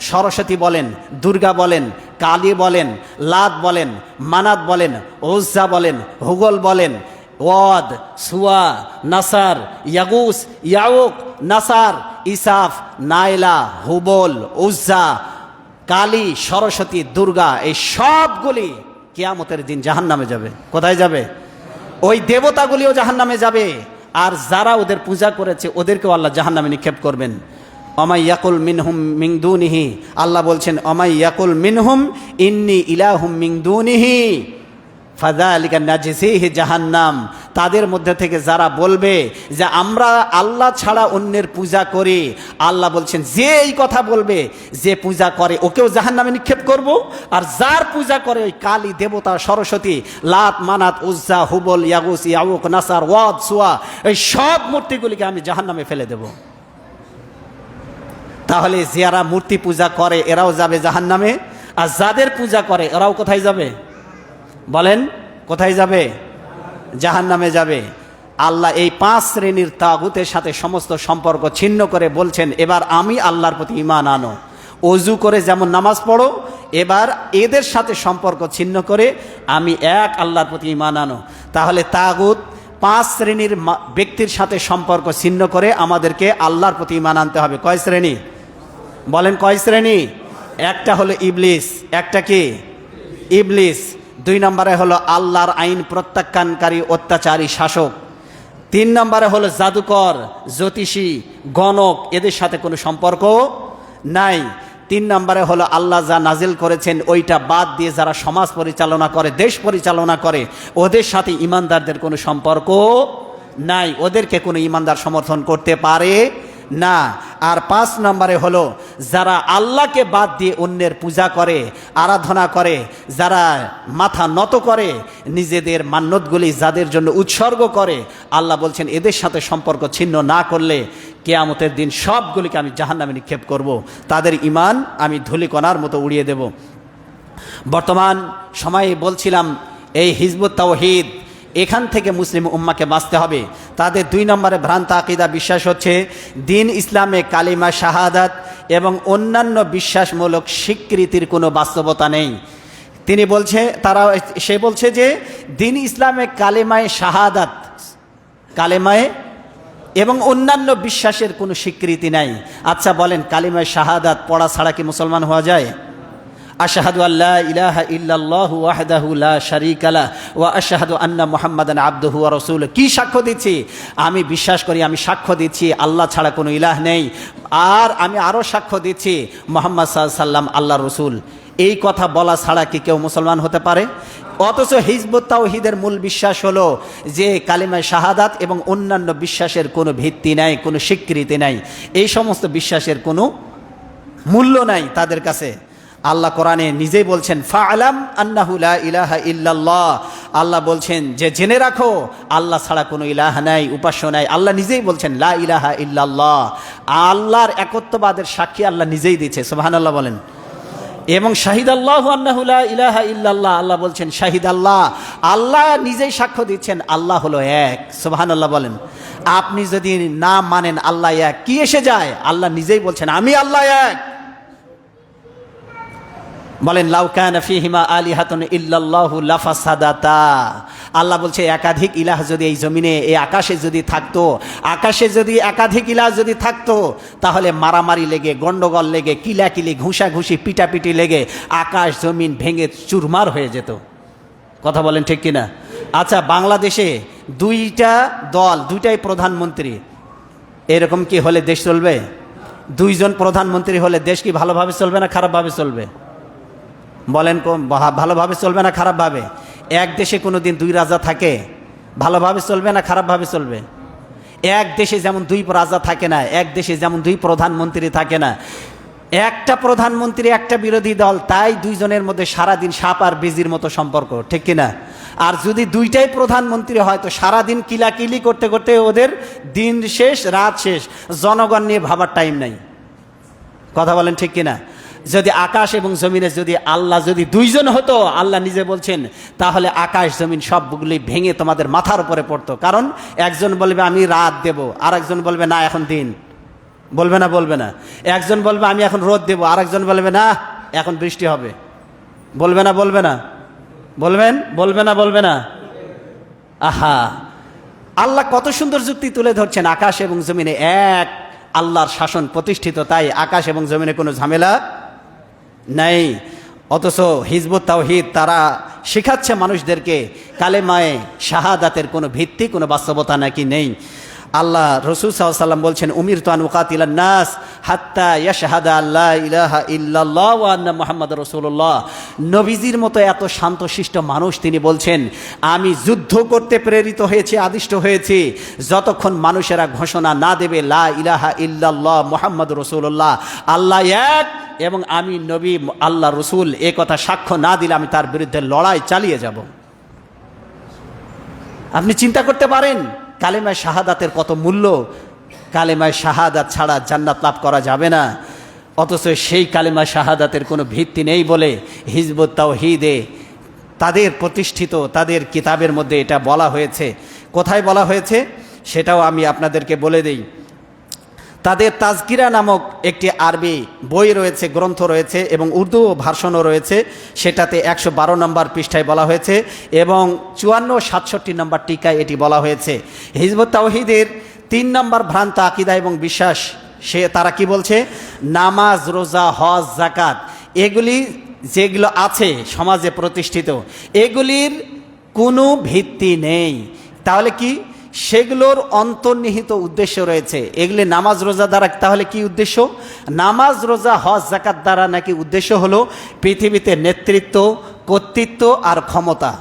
সরস্বতী বলেন, দুর্গা বলেন, কালী বলেন, লাত বলেন, মানাত বলেন, উজ্জা বলেন, হুগল বলেন, ওয়াদ, সুয়া, নাসার, ইয়াগুস, ইয়াউক, নাসার, ইসাফ, নাইলা, হুবল, উজ্জা, কালী, সরস্বতী, দুর্গা, এই সবগুলি কিয়ামতের দিন জাহান্নামে যাবে। কোথায় যাবে? ওই দেবতাগুলিও জাহান্নামে যাবে, আর যারা ওদের পূজা করেছে ওদেরকেও আল্লাহ জাহান্নামে নিক্ষেপ করবেন। অমাই ইয়াকুল মিনহুম মিন দুনিহি, আল্লাহ বলছেন অমাই ইয়াকুল মিনহুম ইন্নি ইলাহুম মিন দুনিহি ফাযালিকা নাজজিহি জাহান্নাম। তাদের মধ্যে থেকে যারা বলবে যে আমরা আল্লাহ ছাড়া অন্যের পূজা করি, আল্লাহ বলছেন যে এই কথা বলবে, যে পূজা করে ওকেও জাহান্নামে নিক্ষেপ করব, আর যার পূজা করে ওই কালী দেবতা, সরস্বতী, লাত, মানাত, উজ্জা, হুবল, ইয়াগুস, ইয়াউক, নাসার, ওয়াদ, সুয়া, এই সব মূর্তিগুলিকে আমি জাহান্নামে ফেলে দেব। তাহলে যারা মূর্তি পূজা করে এরাও যাবে জাহান্নামে, আর যাদের পূজা করে এরাও কোথায় যাবে? বলেন কোথায় যাবে? জাহান্নামে যাবে। আল্লাহ এই 5 শ্রেণীর তাগুতের সাথে সমস্ত সম্পর্ক ছিন্ন করে বলছেন এবার আমি আল্লাহর প্রতি ঈমান আনো, ওযু করে যেমন নামাজ পড়ো, এবার এদের সাথে সম্পর্ক ছিন্ন করে আমি এক আল্লাহর প্রতি ঈমান আনো। তাহলে তাগুত 5 শ্রেণীর ব্যক্তির সাথে সম্পর্ক ছিন্ন করে আমাদেরকে আল্লাহর প্রতি ঈমান আনতে হবে। কয় শ্রেণী বলেন, কয় শ্রেণী? একটা হলো ইবলিস। একটা কি? ইবলিস। 2 নম্বরে হলো আল্লাহর আইন প্রত্যাখ্যানকারী অত্যাচারী শাসক। 3 নম্বরে হলো জাদুকর, জ্যোতিষী, গণক, এদের সাথে কোনো সম্পর্ক নাই। 3 নম্বরে হলো আল্লাহ যা নাজিল করেছেন ওইটা বাদ দিয়ে যারা সমাজ পরিচালনা করে, দেশ পরিচালনা করে, ওদের সাথে ইমানদারদের কোনো সম্পর্ক নাই, ওদেরকে কোনো ইমানদার সমর্থন করতে পারে না। আর 5 নম্বরে হলো যারা আল্লাহকে বাদ দিয়ে অন্যের পূজা করে, আরাধনা করে, যারা মাথা নত করে, নিজেদের মান্যতগুলি যাদের জন্য উৎসর্গ করে, আল্লাহ বলছেন এদের সাথে সম্পর্ক ছিন্ন না করলে কিয়ামতের দিন সবগুলিকে আমি জাহান্নামে নিক্ষেপ করব, তাদের ঈমান আমি ধূলিকণার মতো উড়িয়ে দেব। বর্তমান সময়ে বলছিলাম এই হিজবুত তাওহীদ, এখান থেকে মুসলিম উম্মাকে বাঁচতে হবে। তাদের 2 নম্বরে ভ্রান্ত আকীদা বিশ্বাস হচ্ছে দিন ইসলামে কালিমা শাহাদাত এবং অন্যান্য বিশ্বাসমূলক স্বীকৃতির কোনো বাস্তবতা নেই। সে বলছে যে দিন ইসলামে কালিমায়ে শাহাদাত, কালিমায়ে এবং অন্যান্য বিশ্বাসের কোনো স্বীকৃতি নাই। আচ্ছা বলেন, কালিমায়ে শাহাদাত পড়া ছাড়া কি মুসলমান হওয়া যায়? আশহাদু আল্লা ইলাহা ইল্লাল্লাহু ওয়াহদাহু লা শারীকা লাহু ওয়া আশহাদু আন্না মুহাম্মাদান আবদুহু ওয়া রাসূলুহু। কি সাক্ষ্য দিচ্ছি? আমি বিশ্বাস করি, আমি সাক্ষ্য দিচ্ছি আল্লাহ ছাড়া কোনো ইলাহ নেই, আর আমি আরও সাক্ষ্য দিচ্ছি মুহাম্মদ সাল্লাল্লাহু আলাইহি সাল্লাম আল্লাহর রাসূল। এই কথা বলা ছাড়া কি কেউ মুসলমান হতে পারে? অথচ হিজবুত তাওহীদের মূল বিশ্বাস হলো যে কালিমায়ে শাহাদাত এবং অন্যান্য বিশ্বাসের কোনো ভিত্তি নাই, কোনো স্বীকৃতি নাই, এই সমস্ত বিশ্বাসের কোনো মূল্য নাই তাদের কাছে। আল্লাহ কোরআনে নিজেই বলছেন ফাআলাম আন্নাহু লা ইলাহা ইল্লাল্লাহ, আল্লাহ বলছেন যে জেনে রাখো আল্লাহ ছাড়া কোনো ইলাহ নাই, উপাস্য নাই। আল্লাহ নিজেই বলছেন লা ইলাহা ইল্লাল্লাহ, আল্লাহর একত্ববাদের সাক্ষী আল্লাহ নিজেই দিচ্ছে, সুবহানাল্লাহ বলেন। এবং শাহিদাল্লাহু আন্নাহু লা ইলাহা ইল্লাল্লাহ, আল্লাহ বলছেন শাহিদ আল্লাহ, আল্লাহ নিজেই সাক্ষ্য দিচ্ছেন আল্লাহ হলো এক, সুবহানাল্লাহ বলেন। আপনি যদি না মানেন আল্লাহ এক, কি এসে যায়? আল্লাহ নিজেই বলছেন আমি আল্লাহ এক। বলেন লাউ কানা ফীহিমা আলিহাতুন ইল্লাল্লাহু লাফাসাদাতা, আল্লাহ বলছে একাধিক ইলাহ যদি এই জমিনে, এই আকাশে যদি থাকতো, আকাশে যদি একাধিক ইলাহ যদি থাকতো, তাহলে মারামারি লেগে, গন্ডগোল লেগে, কিলাকিলি, ঘুষাঘুষি, পিটাপিটি লেগে আকাশ জমিন ভেঙে চুরমার হয়ে যেত। কথা বলেন ঠিক কিনা? আচ্ছা, বাংলাদেশে 2টা দল, 2টাই প্রধানমন্ত্রী, এরকম কি হলে দেশ চলবে? 2 জন প্রধানমন্ত্রী হলে দেশ কি ভালোভাবে চলবে না খারাপভাবে চলবে? বলেন, ভালোভাবে চলবে না খারাপভাবে? এক দেশে কোনো দিন 2 রাজা থাকে, ভালোভাবে চলবে না খারাপভাবে চলবে? এক দেশে যেমন 2 রাজা থাকে না, এক দেশে যেমন 2 প্রধানমন্ত্রী থাকে না, একটা প্রধানমন্ত্রী একটা বিরোধী দল, তাই 2 জনের মধ্যে সারাদিন সাপ আর বেজির মতো সম্পর্ক, ঠিক কিনা? আর যদি 2টাই প্রধানমন্ত্রী হয় তো সারাদিন কিলাকিলি করতে করতে ওদের দিন শেষ, রাত শেষ, জনগণ নিয়ে ভাবার টাইম নাই। কথা বলেন ঠিক কিনা? যদি আকাশ এবং জমিনে যদি আল্লাহ যদি 2 জন হতো, আল্লাহ নিজে বলছেন, তাহলে আকাশ জমিন সবগুলি ভেঙে তোমাদের মাথার উপরে পড়তো। কারণ একজন বলবে আমি রাত দেব, আর একজন বলবে না এখন দিন, বলবে না? বলবে না? একজন বলবে আমি এখন রোদ দেব, আর একজন বলবে না এখন বৃষ্টি হবে, বলবে না? বলবে না? বলবেন? বলবে না? বলবে না? আহা, আল্লাহ কত সুন্দর যুক্তি তুলে ধরছেন। আকাশ এবং জমিনে এক আল্লাহর শাসন প্রতিষ্ঠিত, তাই আকাশ এবং জমিনে কোনো ঝামেলা নাই। অথচ হিজবুত তাওহীদ তারা শেখাচ্ছে মানুষদেরকে কালেমায়ে শাহাদাতের কোনো ভিত্তি, কোনো বাস্তবতা নাকি নেই। আল্লাহ রসুল সাল্লাল্লাহু আলাইহি ওয়াসাল্লাম বলছেন উমিরতু আন উকাতিলান নাস হাত্তা ইয়াশহাদা আল্লা ইলাহা ইল্লাল্লাহ ওয়া আন্না মুহাম্মাদুর রাসূলুল্লাহ। নবীজির মতো এত শান্তশিষ্ট মানুষ, তিনি বলছেন আমি যুদ্ধ করতে প্রেরিত হয়েছি, আদিষ্ট হয়েছি যতক্ষণ মানুষেরা ঘোষণা না দেবে লা ইলাহা ইল্লাল্লাহ মুহাম্মাদুর রাসূলুল্লাহ, আল্লাহ এক এবং আমি নবী আল্লাহ রসুল, এ কথা সাক্ষ্য না দিলে আমি তার বিরুদ্ধে লড়াই চালিয়ে যাব। আপনি চিন্তা করতে পারেন কালেমায়ে শাহাদাতের কত মূল্য। কালেমায়ে শাহাদাত ছাড়া জান্নাত লাভ করা যাবে না। অথচ সেই কালেমায়ে শাহাদাতের কোনো ভিত্তি নেই বলে হিজবুত তাওহীদে তাদের প্রতিষ্ঠিত তাদের কিতাবের মধ্যে এটা বলা হয়েছে। কোথায় বলা হয়েছে সেটাও আমি আপনাদেরকে বলে দেই। তাদের তাজকিরা নামক একটি আরবি বই রয়েছে, গ্রন্থ রয়েছে এবং উর্দু ভার্সনও রয়েছে। সেটাতে 112 নম্বর পৃষ্ঠায় বলা হয়েছে এবং 54-67 নম্বর টিকায় এটি বলা হয়েছে। হিজবুত তাওহীদের 3 নম্বর ভ্রান্ত আকীদা এবং বিশ্বাস, তারা কি বলছে, নামাজ, রোজা, হজ, যাকাত এগুলি যেগুলো আছে সমাজে প্রতিষ্ঠিত, এগুলির কোনো ভিত্তি নেই। তাহলে কি সেগুলোর অন্তর্নিহিত উদ্দেশ্য রয়েছে? এগুলি নামাজ রোজা দ্বারা তাহলে কি উদ্দেশ্য? নামাজ রোজা হজ জাকাত দ্বারা নাকি উদ্দেশ্য হলো পৃথিবীতে নেতৃত্ব, কর্তৃত্ব আর ক্ষমতা।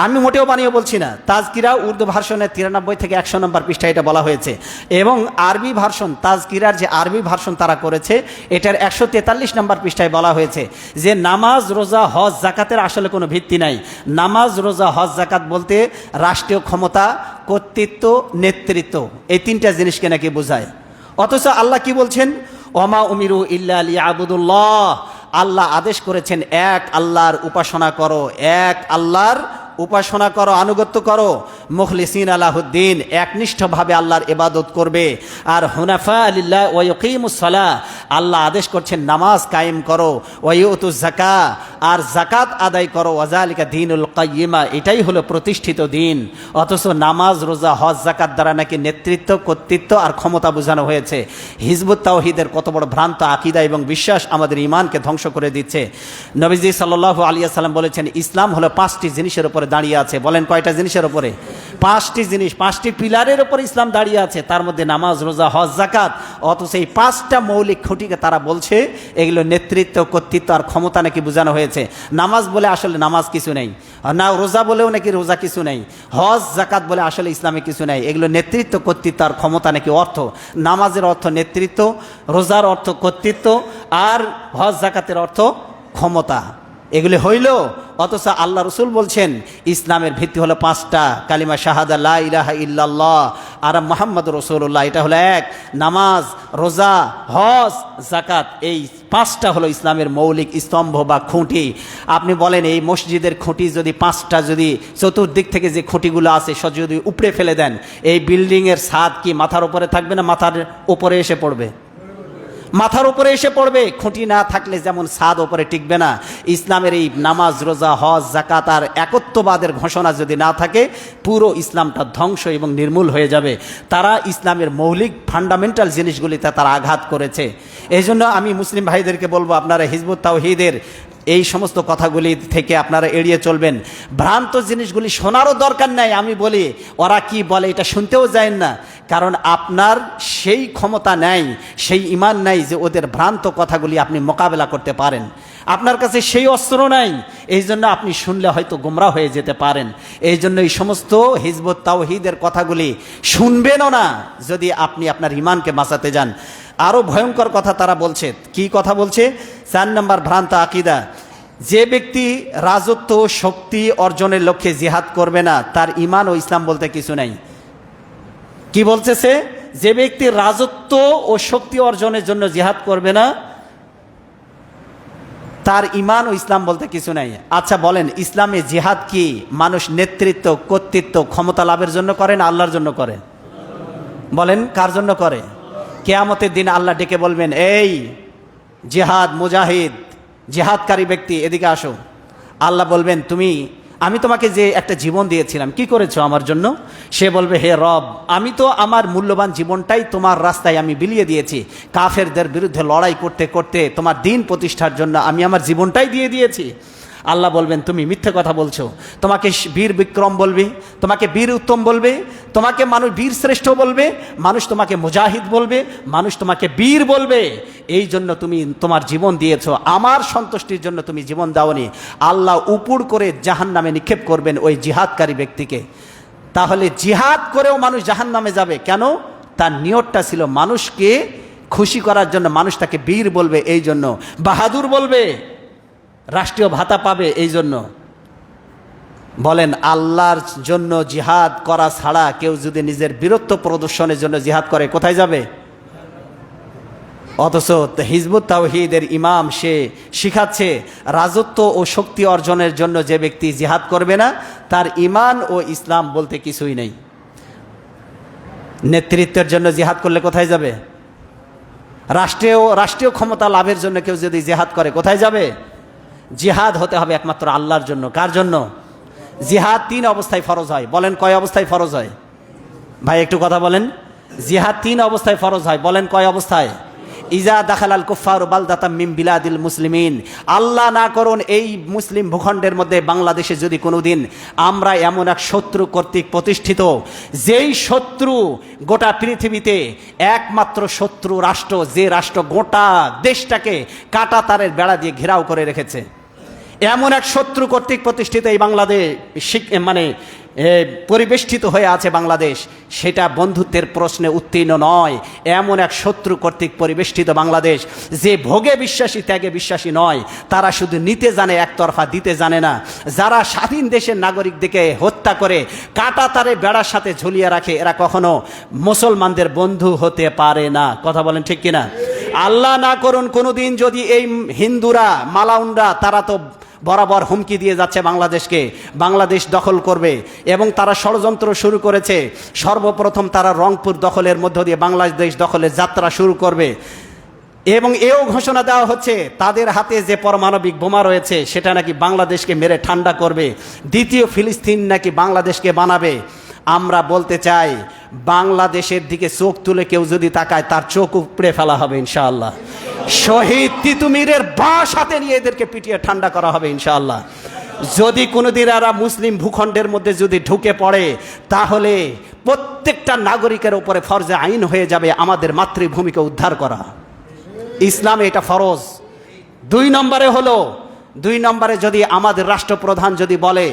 আমি মোটেও বানিয়ে বলছি না, তাজকিরা উর্দু ভার্সনের 93 থেকে 100 নম্বর পৃষ্ঠায় এটা বলা হয়েছে এবং আরবি ভার্সন, তাজকিরার যে আরবি ভার্সন তারা করেছে এটার 143 নম্বর পৃষ্ঠায় বলা হয়েছে যে নামাজ রোজা হজ জাকাতের আসলে কোনো ভিত্তি নাই। নামাজ রোজা হজ জাকাত বলতে রাষ্ট্রীয় ক্ষমতা, কর্তৃত্ব, নেতৃত্ব, এই 3টা জিনিসকে নাকি বোঝায়। অথচ আল্লাহ কি বলছেন, ওমা উমিরু ইল্লা লিয়াবুদুল্লাহ, আল্লাহ আদেশ করেছেন এক আল্লাহর উপাসনা করো, এক আল্লাহর উপাসনা করো, আনুগত্য করো, মুখলিসিন আলাহুদ্দিন, একনিষ্ঠভাবে আল্লাহর ইবাদত করবে। আর হুনাফা লিল্লাহ ওয়া ইয়াকিমুস সালাহ, আল্লাহ আদেশ করছেন নামাজ কায়েম করো, ওয়া ইউতুজ যাকাত, আর যাকাত আদায় করো, ওয়াজালিকা দীনুল কাইয়্যিমা, এটাই হলো প্রতিষ্ঠিত দিন। অথচ নামাজ রোজা হজ জাকাত দ্বারা নাকি নেতৃত্ব, কর্তৃত্ব আর ক্ষমতা বোঝানো হয়েছে। হিজবুত তাওহীদের কত বড় ভ্রান্ত আকীদা এবং বিশ্বাস আমাদের ঈমানকে ধ্বংস করে দিচ্ছে। নবীজি সাল্লাল্লাহু আলাইহি ওয়াসাল্লাম বলেছেন ইসলাম হলো 5টি জিনিসের উপরে দাঁড়িয়ে আছে। বলেন কয়টা জিনিসের উপরে? 5টি জিনিস, 5টি পিলারের উপর ইসলাম দাঁড়িয়ে আছে, তার মধ্যে নামাজ রোজা হজ জাকাত। অথচ এই 5টা মৌলিক খুঁটিকে তারা বলছে এগুলো নেতৃত্ব, কর্তৃত্ব আর ক্ষমতা নাকি বোঝানো হয়েছে। নামাজ বলে আসলে নামাজ কিছু নেই, না রোজা বলেও নাকি রোজা কিছু নেই, হজ জাকাত বলে আসলে ইসলামে কিছু নেই। এগুলো নেতৃত্ব, কর্তৃত্ব আর ক্ষমতা নাকি অর্থ। নামাজের অর্থ নেতৃত্ব, রোজার অর্থ কর্তৃত্ব আর হজ জাকাতের অর্থ ক্ষমতা, এগুলি হইল। অথচ আল্লাহ রসুল বলছেন ইসলামের ভিত্তি হলো 5টা, কালিমা শাহাদা লা ইলাহা ইল্লাল্লাহ আর মুহাম্মদ রাসূলুল্লাহ, এটা হলো এক। নামাজ, রোজা, হজ, জাকাত, এই 5টা হলো ইসলামের মৌলিক স্তম্ভ বা খুঁটি। আপনি বলেন এই মসজিদের খুঁটি যদি 5টা, যদি চতুর্দিক থেকে যে খুঁটিগুলো আছে সব যদি উপড়ে ফেলে দেন, এই বিল্ডিংয়ের ছাদ কি মাথার উপরে থাকবে না মাথার উপরে এসে পড়বে? মাথার উপরে এসে পড়বে। খুঁটি না থাকলে যেমন ছাদ উপরে টিকবে না, ইসলামের এই নামাজ রোজা হজ জাকাত আর একত্ববাদের ঘোষণা যদি না থাকে, পুরো ইসলামটা ধ্বংস এবং নির্মূল হয়ে যাবে। তারা ইসলামের মৌলিক ফান্ডামেন্টাল জিনিসগুলিতে তারা আঘাত করেছে। এই জন্য আমি মুসলিম ভাইদেরকে বলবো, আপনারা হিজবুত তাওহীদের এই সমস্ত কথাগুলি থেকে আপনারা এড়িয়ে চলবেন। ভ্রান্ত জিনিসগুলি শোনারও দরকার নাই। আমি বলি ওরা কি বলে এটা শুনতেও যায় না, কারণ আপনার সেই ক্ষমতা নাই, সেই ঈমান নাই যে ওদের ভ্রান্ত কথাগুলি আপনি মোকাবেলা করতে পারেন। আপনার কাছে সেই অস্ত্র নাই, এই জন্য আপনি শুনলে হয়তো গোমরাহ হয়ে যেতে পারেন। এই জন্য এই সমস্ত হিজবুত তাওহীদের কথাগুলি শুনবেনও না যদি আপনি আপনার ঈমানকে বাঁচাতে যান। আরও ভয়ঙ্কর কথা তারা বলছে। কি কথা বলছে? 4 নম্বর ভ্রান্ত আকীদা, যে ব্যক্তি রাজত্ব শক্তি অর্জনের লক্ষ্যে জিহাদ করবে না তার ঈমান ও ইসলাম বলতে কিছু নাই। কি বলতেছে? যে ব্যক্তি রাজত্ব ও শক্তি অর্জনের জন্য জিহাদ করবে না তার ঈমান ও ইসলাম বলতে কিছু নাই। আচ্ছা বলেন, ইসলামে জিহাদ কি মানুষ নেতৃত্ব, কর্তৃত্ব, ক্ষমতা লাভের জন্য করে না আল্লাহর জন্য করে? বলেন কার জন্য করে? কিয়ামতের দিন আল্লাহ ডেকে বলবেন, এই জিহাদ মুজাহিদ, জিহাদকারী ব্যক্তি এদিকে আসো। আল্লাহ বলবেন, আমি তোমাকে যে একটা জীবন দিয়েছিলাম কি করেছো আমার জন্য? সে বলবে, হে রব, আমি তো আমার মূল্যবান জীবনটাই তোমার রাস্তায় আমি বিলিয়ে দিয়েছি। কাফেরদের বিরুদ্ধে লড়াই করতে করতে তোমার দিন প্রতিষ্ঠার জন্য আমি আমার জীবনটাই দিয়ে দিয়েছি। আল্লাহ বলবেন, তুমি মিথ্যে কথা বলছো। তোমাকে বীর বিক্রম বলবে, তোমাকে বীর উত্তম বলবে, তোমাকে মানুষ বীর শ্রেষ্ঠ বলবে, মানুষ তোমাকে মুজাহিদ বলবে, মানুষ তোমাকে বীর বলবে। এই জন্য তুমি তোমার জীবন দিয়েছো, আমার সন্তুষ্টির জন্য তুমি জীবন দাওনি। আল্লাহ উপুড় করে জাহান্নামে নিক্ষেপ করবেন ওই জিহাদকারী ব্যক্তিকে। তাহলে জিহাদ করেও মানুষ জাহান্নামে যাবে কেন? তার নিয়তটা ছিল মানুষকে খুশি করার জন্য, মানুষ তাকে বীর বলবে এই জন্য, বাহাদুর বলবে, রাষ্ট্রীয় ভাতা পাবে এই জন্য। বলেন, আল্লাহর জন্য জিহাদ করা ছাড়া কেউ যদি নিজের বীরত্ব প্রদর্শনের জন্য জিহাদ করে কোথায় যাবে? অথচ হিজবুত তাওহীদের ইমাম সে শিখাচ্ছে রাজত্ব ও শক্তি অর্জনের জন্য যে ব্যক্তি জিহাদ করবে না তার ঈমান ও ইসলাম বলতে কিছুই নেই। নেতৃত্বের জন্য জিহাদ করলে কোথায় যাবে? রাষ্ট্রীয় ক্ষমতা লাভের জন্য কেউ যদি জিহাদ করে কোথায় যাবে? জিহাদ হতে হবে একমাত্র আল্লাহর জন্য। কার জন্য? জিহাদ 3 অবস্থায় ফরজ হয়। বলেন কয় অবস্থায় ফরজ হয়? ভাই একটু কথা বলেন। জিহাদ 3 অবস্থায় ফরজ হয়। বলেন কয় অবস্থায়? ইজা দাখালাল কুফফারু বালদাতাম মিন বিলাদিল মুসলিমিন, আল্লাহ না করুন এই মুসলিম ভূখণ্ডের মধ্যে বাংলাদেশে যদি কোনোদিন আমরা এমন এক শত্রু কর্তৃক প্রতিষ্ঠিত, যেই শত্রু গোটা পৃথিবীতে একমাত্র শত্রু রাষ্ট্র, যে রাষ্ট্র গোটা দেশটাকে কাঁটা তারের বেড়া দিয়ে ঘেরাও করে রেখেছে, এমন এক শত্রু কর্তৃক প্রতিষ্ঠিত এই বাংলাদেশ, মানে পরিবেষ্টিত হয়ে আছে বাংলাদেশ, সেটা বন্ধুত্বের প্রশ্নে উত্তীর্ণ নয়। এমন এক শত্রু কর্তৃক পরিবেষ্টিত বাংলাদেশ, যে ভোগে বিশ্বাসী ত্যাগে বিশ্বাসী নয়, তারা শুধু নিতে জানে, একতরফা দিতে জানে না। যারা স্বাধীন দেশের নাগরিকদেরকে হত্যা করে কাঁটা তারে বেড়ার সাথে ঝুলিয়ে রাখে, এরা কখনো মুসলমানদের বন্ধু হতে পারে না। কথা বলেন ঠিক কিনা? আল্লাহ না করুন কোনোদিন যদি এই হিন্দুরা, মালাউনরা, তারা তো বরাবর হুমকি দিয়ে যাচ্ছে বাংলাদেশকে, বাংলাদেশ দখল করবে, এবং তারা ষড়যন্ত্র শুরু করেছে। সর্বপ্রথম তারা রংপুর দখলের মধ্য দিয়ে বাংলাদেশ দখলের যাত্রা শুরু করবে, এবং এও ঘোষণা দেওয়া হচ্ছে তাদের হাতে যে পারমাণবিক বোমা রয়েছে সেটা নাকি বাংলাদেশকে মেরে ঠান্ডা করবে, দ্বিতীয় ফিলিস্তিন নাকি বাংলাদেশকে বানাবে। আমরা বলতে চাই, বাংলাদেশের দিকে চোখ তুলে কেউ যদি তাকায় তার চোখ উপড়ে ফেলা হবে ইনশাআল্লাহ। শহীদ তিতুমিরের বাঁশ হাতে নিয়ে এদেরকে পিটিয়ে ঠান্ডা করা হবে ইনশাআল্লাহ। যদি কোনোদিন এরা মুসলিম ভূখণ্ডের মধ্যে যদি ঢুকে পড়ে, তাহলে প্রত্যেকটা নাগরিকের উপরে ফরজে আইন হয়ে যাবে আমাদের মাতৃভূমিকে উদ্ধার করা। ইসলামে এটা ফরজ। 2 নম্বরে হলো, 2 নম্বরে যদি আমাদের রাষ্ট্রপ্রধান যদি বলে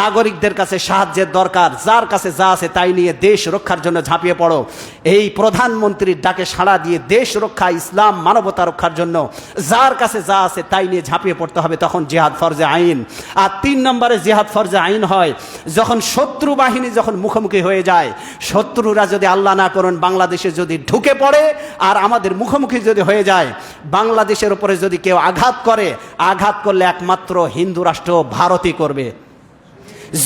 নাগরিকদের কাছে সাহায্যের দরকার, যার কাছে যা আছে তাই নিয়ে দেশ রক্ষার জন্য ঝাঁপিয়ে পড়ো, এই প্রধানমন্ত্রীর ডাকে সাড়া দিয়ে দেশ রক্ষা, ইসলাম, মানবতা রক্ষার জন্য যার কাছে যা আছে তাই নিয়ে ঝাঁপিয়ে পড়তে হবে, তখন জিহাদ ফরজে আইন। আর 3 নম্বরে জিহাদ ফরজে আইন হয় যখন শত্রু বাহিনী যখন মুখোমুখি হয়ে যায়, শত্রুরা যদি আল্লাহ না করুন বাংলাদেশে যদি ঢুকে পড়ে আর আমাদের মুখোমুখি যদি হয়ে যায়, বাংলাদেশের উপরে যদি কেউ আঘাত করে, আঘাত করলে একমাত্র হিন্দু রাষ্ট্র ভারতই করবে।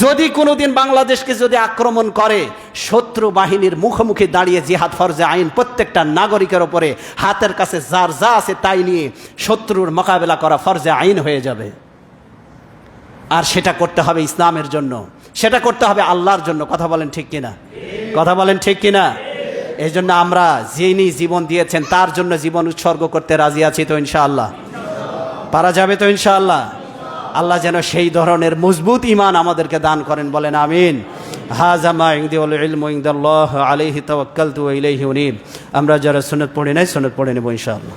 যদি কোনোদিন বাংলাদেশকে যদি আক্রমণ করে, শত্রু বাহিনীর মুখোমুখি দাঁড়িয়ে জিহাদ ফরজে আইন প্রত্যেকটা নাগরিকের উপরে হাতের কাছে যার যা আছে তাই নিয়ে শত্রুর মোকাবেলা করা ফরজে আইন হয়ে যাবে। আর সেটা করতে হবে ইসলামের জন্য, সেটা করতে হবে আল্লাহর জন্য। কথা বলেন ঠিক কিনা? কথা বলেন ঠিক কিনা? এই জন্য আমরা যিনি জীবন দিয়েছেন তার জন্য জীবন উৎসর্গ করতে রাজি আছি তো ইনশাআল্লাহ? পারা যাবে তো ইনশাআল্লাহ? আল্লাহ যেন সেই ধরনের মজবুত ঈমান আমাদেরকে দান করেন, বলেন আমিন। হাযা মা ইনদি ওয়াল ইলমু ইনদাল্লাহ আলাইহি তাওয়াক্কালতু ওয়া ইলাইহি উনীব। আমরা যারা সুন্নাত পড়ি নাই সুন্নাত পড়ে নেব ইনশাআল্লাহ।